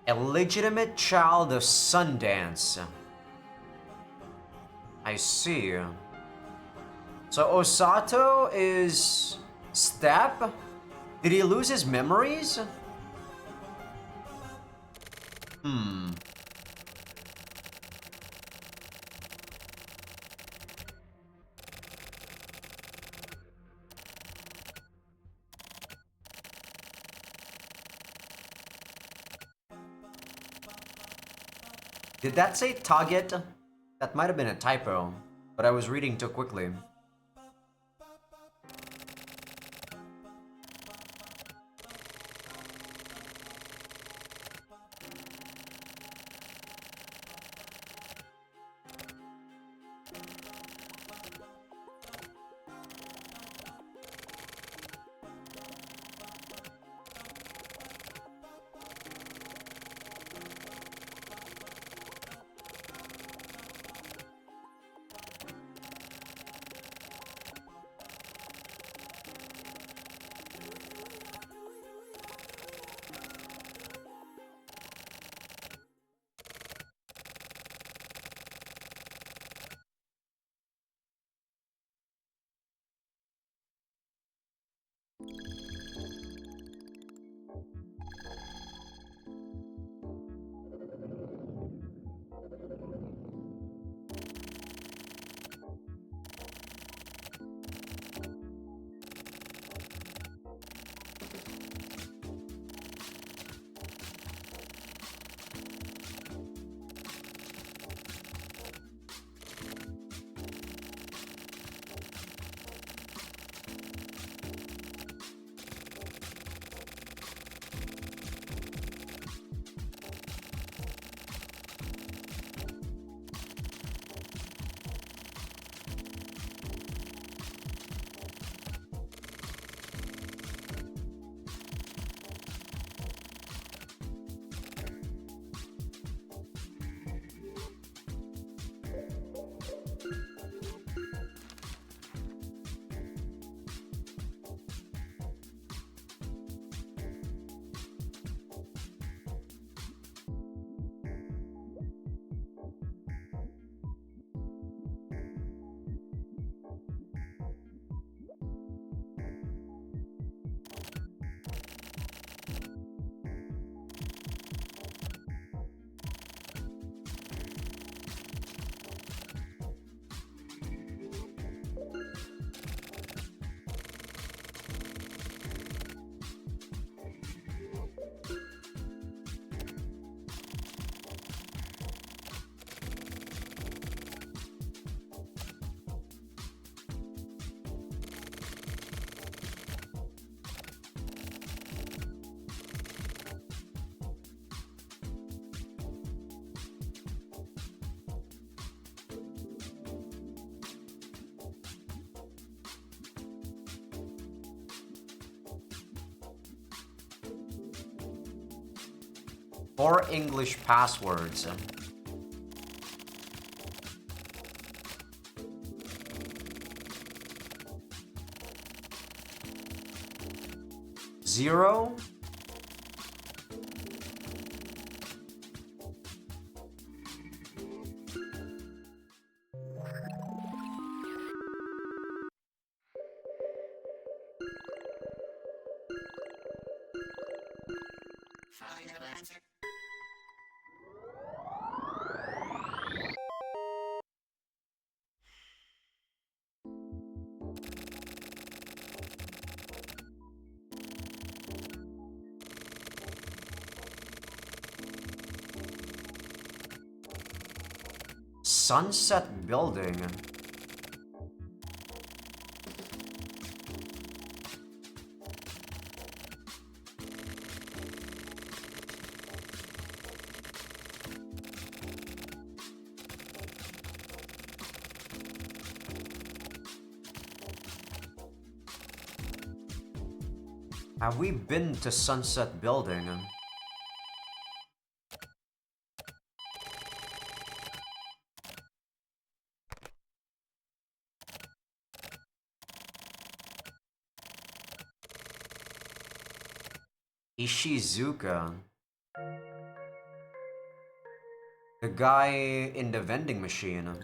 A legitimate child of Sundance. I see. So Osato is Step? Did he lose his memories? Hmm. Did that say target? That might have been a typo, but I was reading too quickly. Or English passwords. Zero. Sunset Building. Have we been to Sunset Building? Ishizuka. The guy in the vending machine.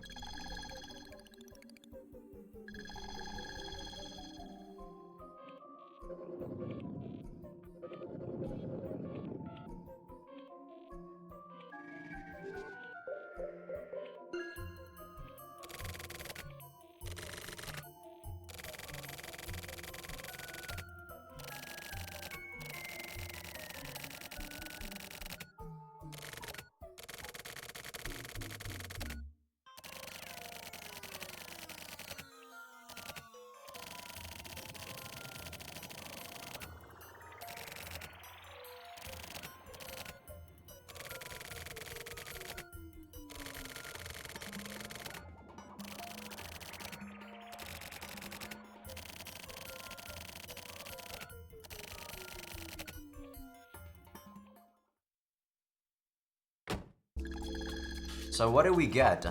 So what do we get?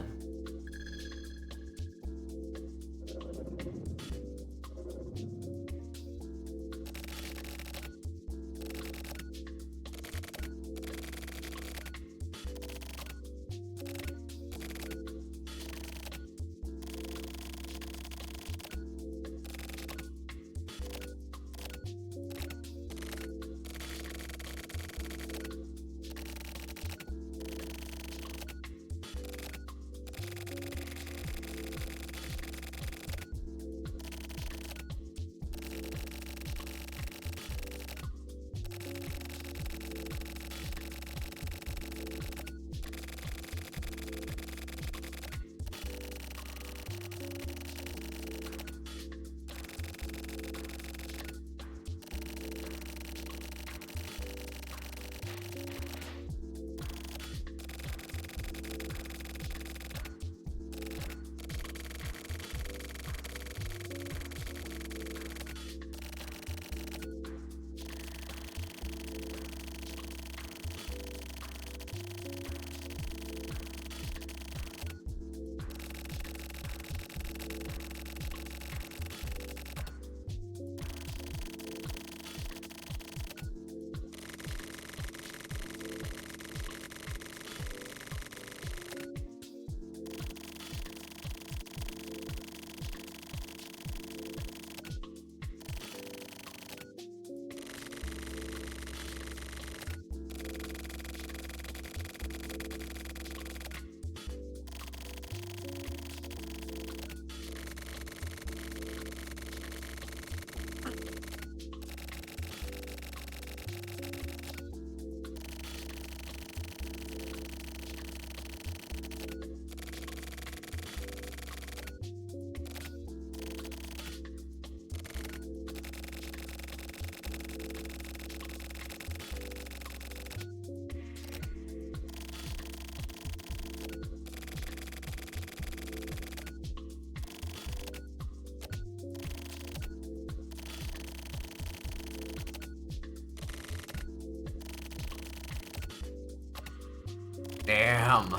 Damn.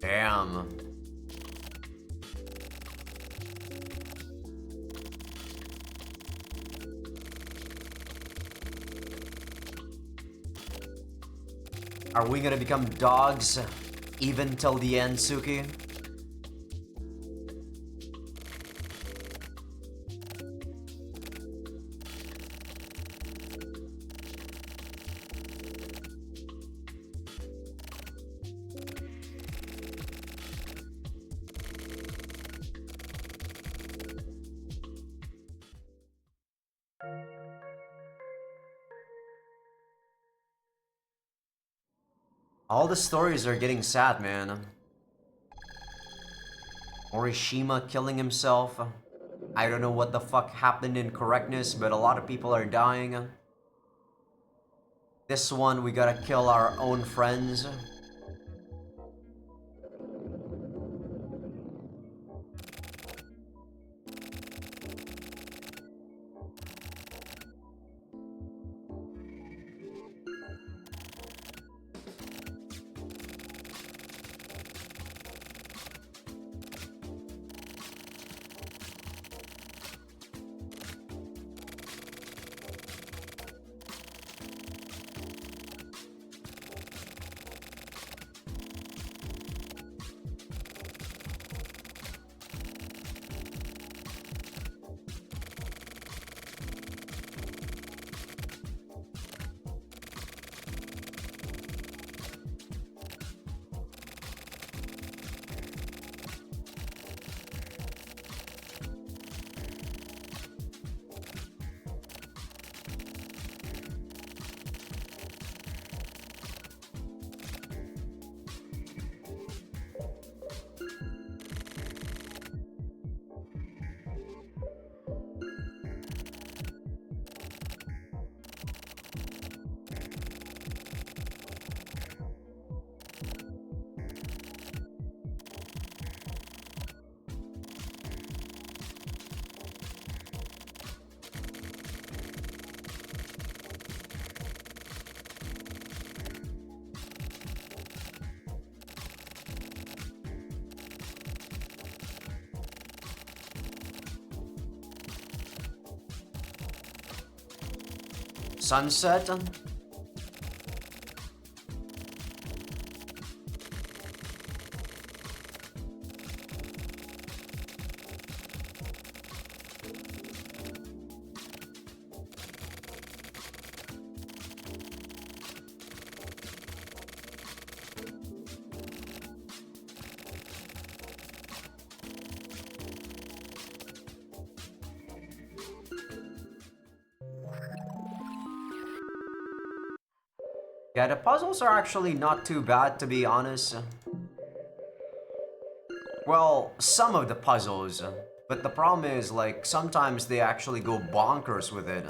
Damn. Are we gonna become dogs even till the end, Suki? All the stories are getting sad, man. Morishima killing himself. I don't know what the fuck happened in correctness, but a lot of people are dying. This one, we gotta kill our own friends. Sunset? Yeah, the puzzles are actually not too bad, to be honest. Well, some of the puzzles. But the problem is, like, sometimes they actually go bonkers with it.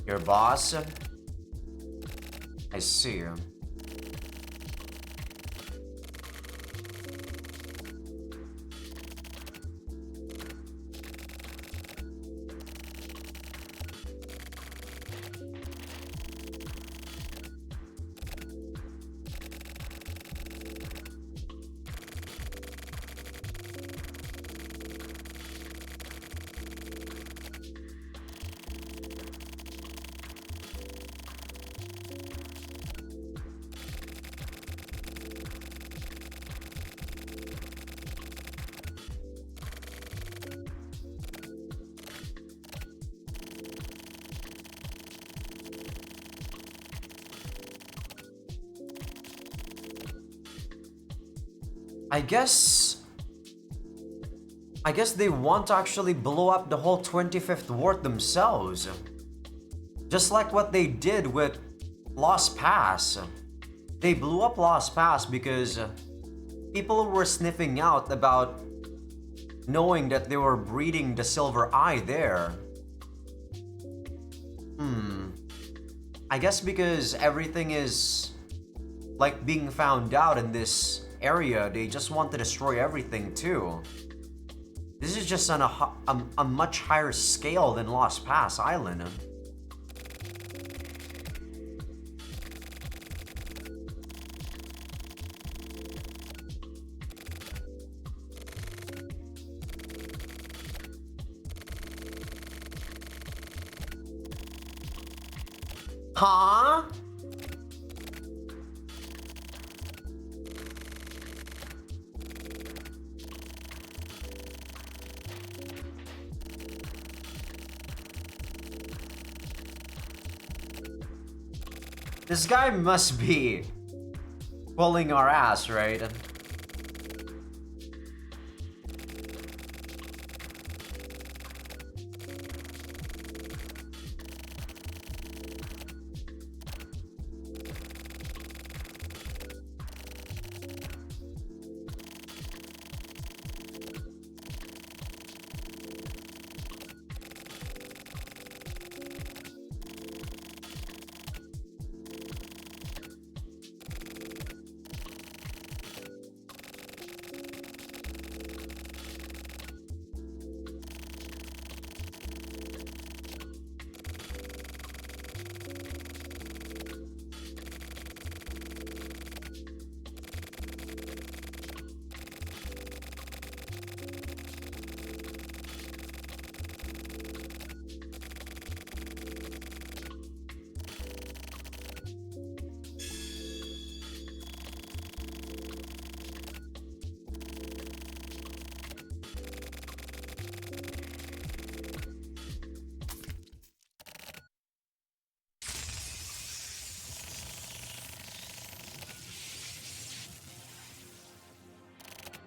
Your boss? I see. I guess they want to actually blow up the whole 25th ward themselves. Just like what they did with Lost Pass. They blew up Lost Pass because people were sniffing out about knowing that they were breeding the Silver Eye there. I guess because everything is like being found out in this area, they just want to destroy everything too. This is just on a much higher scale than Lost Pass Island. Huh? This guy must be pulling our ass, right?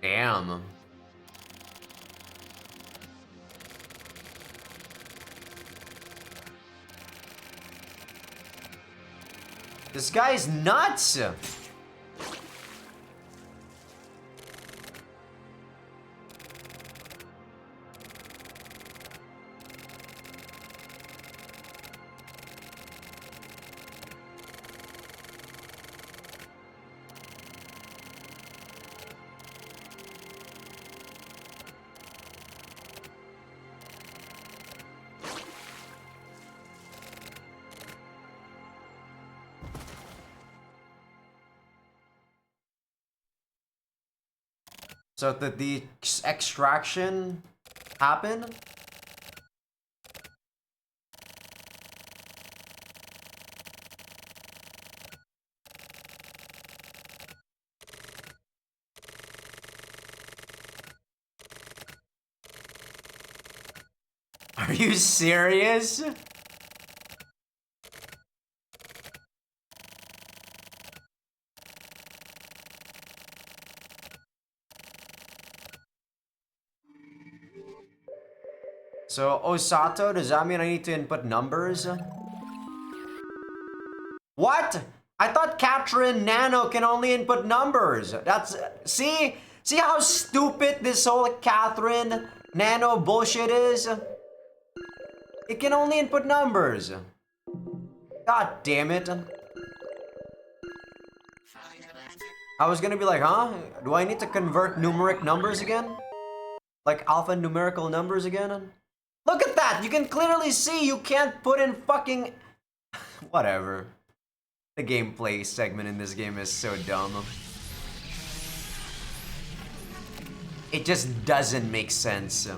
Damn. This guy's nuts! So did the extraction happen? Are you serious? So, Osato, does that mean I need to input numbers? What? I thought Catherine Nano can only input numbers. That's... See? See how stupid this whole Catherine Nano bullshit is? It can only input numbers. God damn it. I was gonna be like, huh? Do I need to convert numeric numbers again? Like alphanumerical numbers again? Look at that! You can clearly see you can't put in fucking... Whatever. The gameplay segment in this game is so dumb. It just doesn't make sense.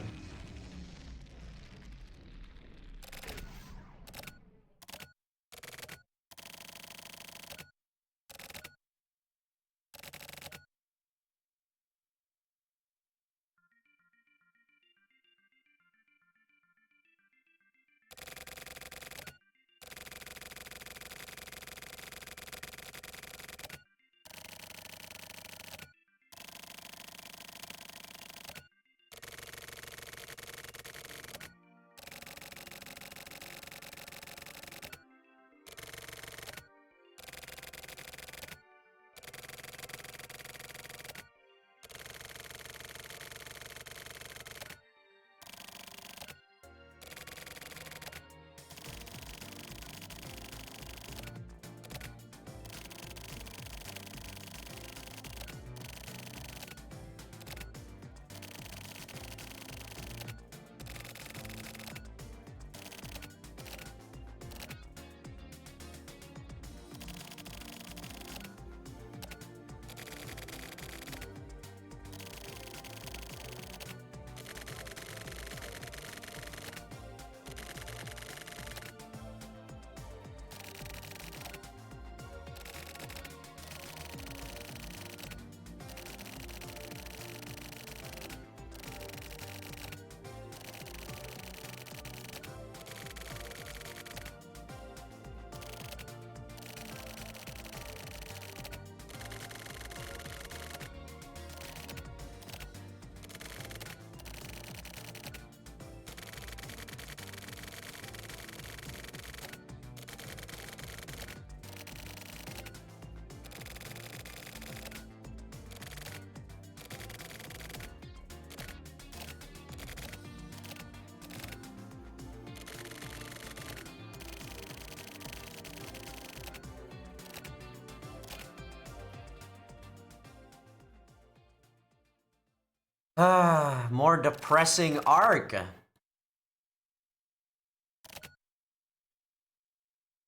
Ah, more depressing arc.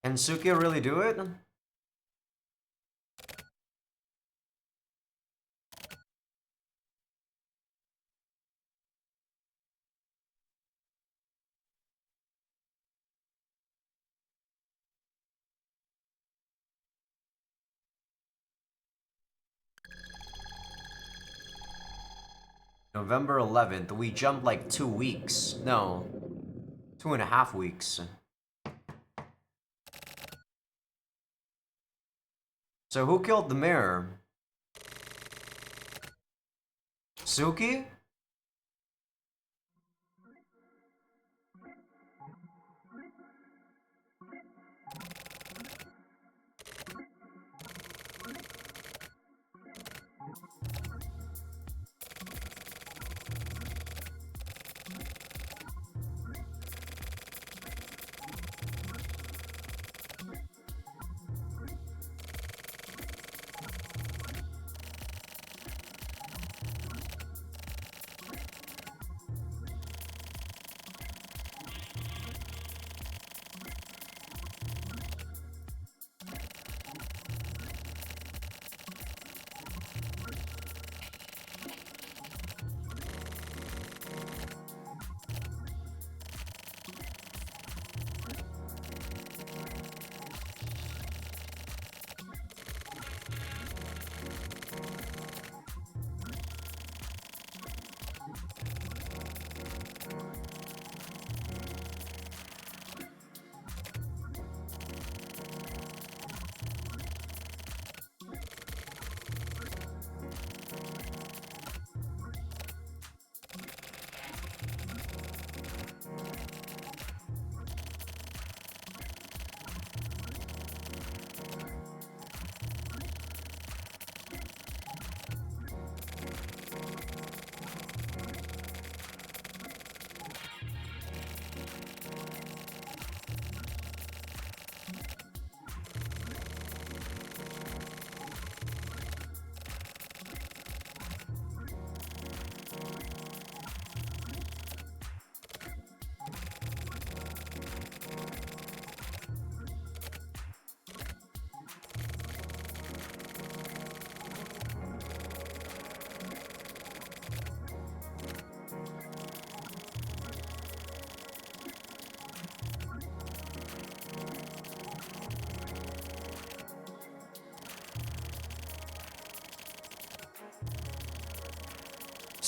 Can Suki really do it? November 11th, we jumped like 2 weeks. No, 2.5 weeks. So who killed the mayor? Suki?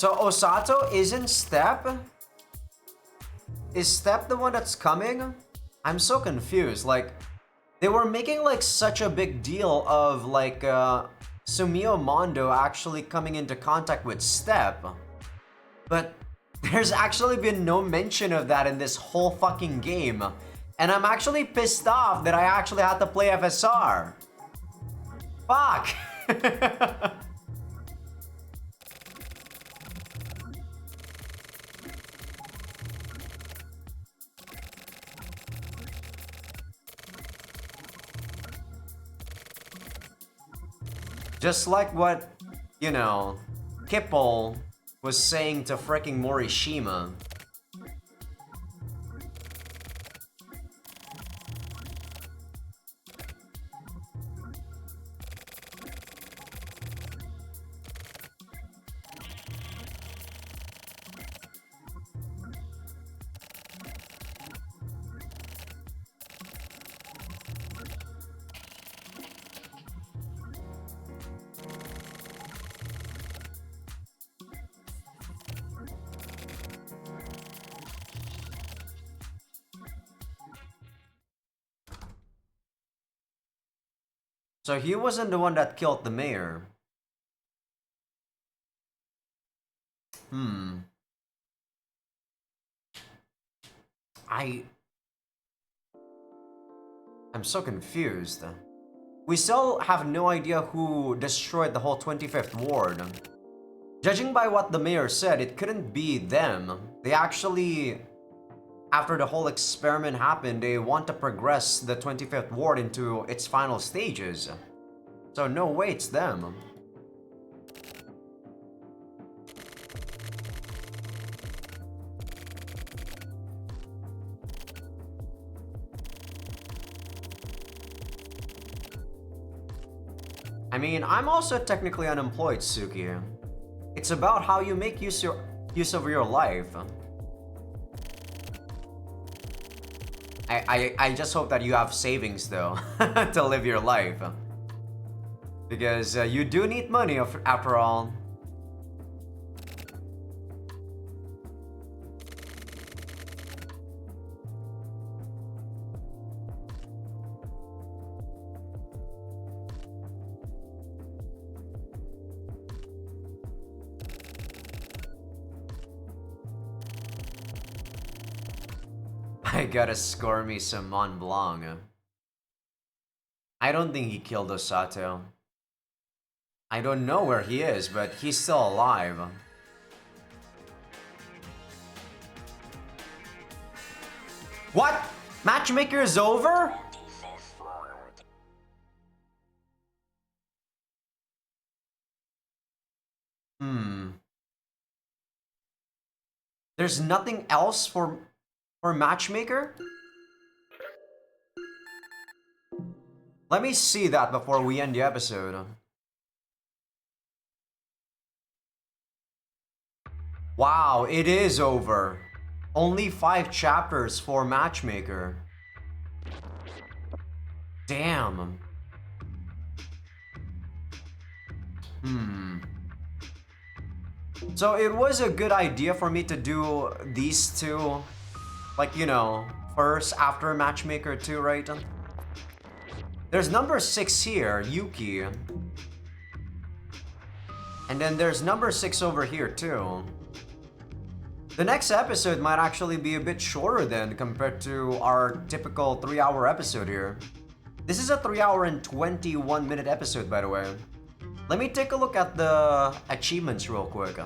So Osato isn't Step? Is Step the one that's coming? I'm so confused. Like, they were making like such a big deal of like Sumio Mondo actually coming into contact with Step. But there's actually been no mention of that in this whole fucking game. And I'm actually pissed off that I actually had to play FSR. Fuck! Just like what, you know, Kipple was saying to freaking Morishima. So he wasn't the one that killed the mayor. I'm so confused. We still have no idea who destroyed the whole 25th ward. Judging by what the mayor said, it couldn't be them. They actually, after the whole experiment happened, they want to progress the 25th ward into its final stages. So no way it's them. I mean, I'm also technically unemployed, Suki. It's about how you make use of your life. I just hope that you have savings though to live your life. Because you do need money after all. I gotta score me some Mont Blanc. I don't think he killed Osato. I don't know where he is, but he's still alive. What? Matchmaker is over? There's nothing else for Matchmaker? Let me see that before we end the episode. Wow, it is over. Only 5 chapters for Matchmaker. Damn. So it was a good idea for me to do these two, like, you know, first after Matchmaker 2, right? There's number 6 here, Yuki. And then there's number 6 over here too. The next episode might actually be a bit shorter then compared to our typical 3-hour episode here. This is a 3-hour and 21-minute episode, by the way. Let me take a look at the achievements real quick.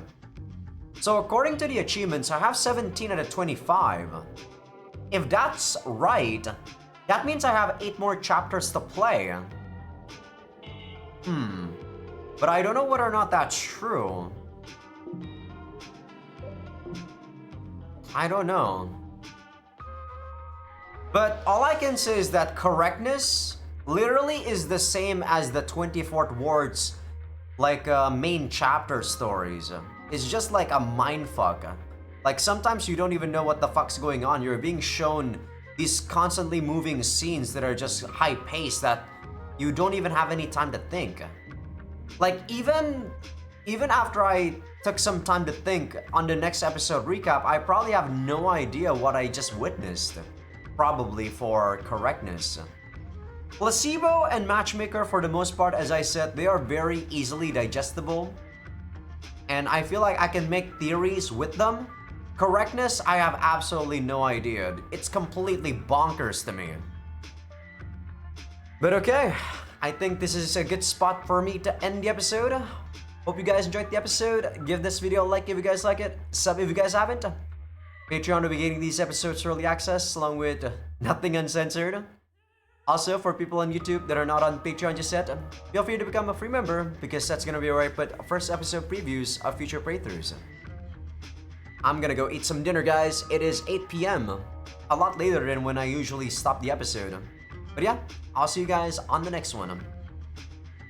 So according to the achievements, I have 17 out of 25. If that's right, that means I have 8 more chapters to play. But I don't know whether or not that's true. I don't know. But all I can say is that correctness literally is the same as the 24th ward's like main chapter stories. It's just like a mindfuck. Like sometimes you don't even know what the fuck's going on. You're being shown these constantly moving scenes that are just high paced that you don't even have any time to think. Like even after I took some time to think on the next episode recap, I probably have no idea what I just witnessed. Probably for correctness. Placebo and Matchmaker, for the most part, as I said, they are very easily digestible. And I feel like I can make theories with them. Correctness, I have absolutely no idea. It's completely bonkers to me. But okay, I think this is a good spot for me to end the episode. Hope you guys enjoyed the episode. Give this video a like if you guys like it. Sub if you guys haven't. Patreon will be getting these episodes early access along with nothing uncensored. Also, for people on YouTube that are not on Patreon just yet, feel free to become a free member because that's gonna be where I put first episode previews of future playthroughs. I'm gonna go eat some dinner, guys. It is 8 p.m. A lot later than when I usually stop the episode. But yeah, I'll see you guys on the next one.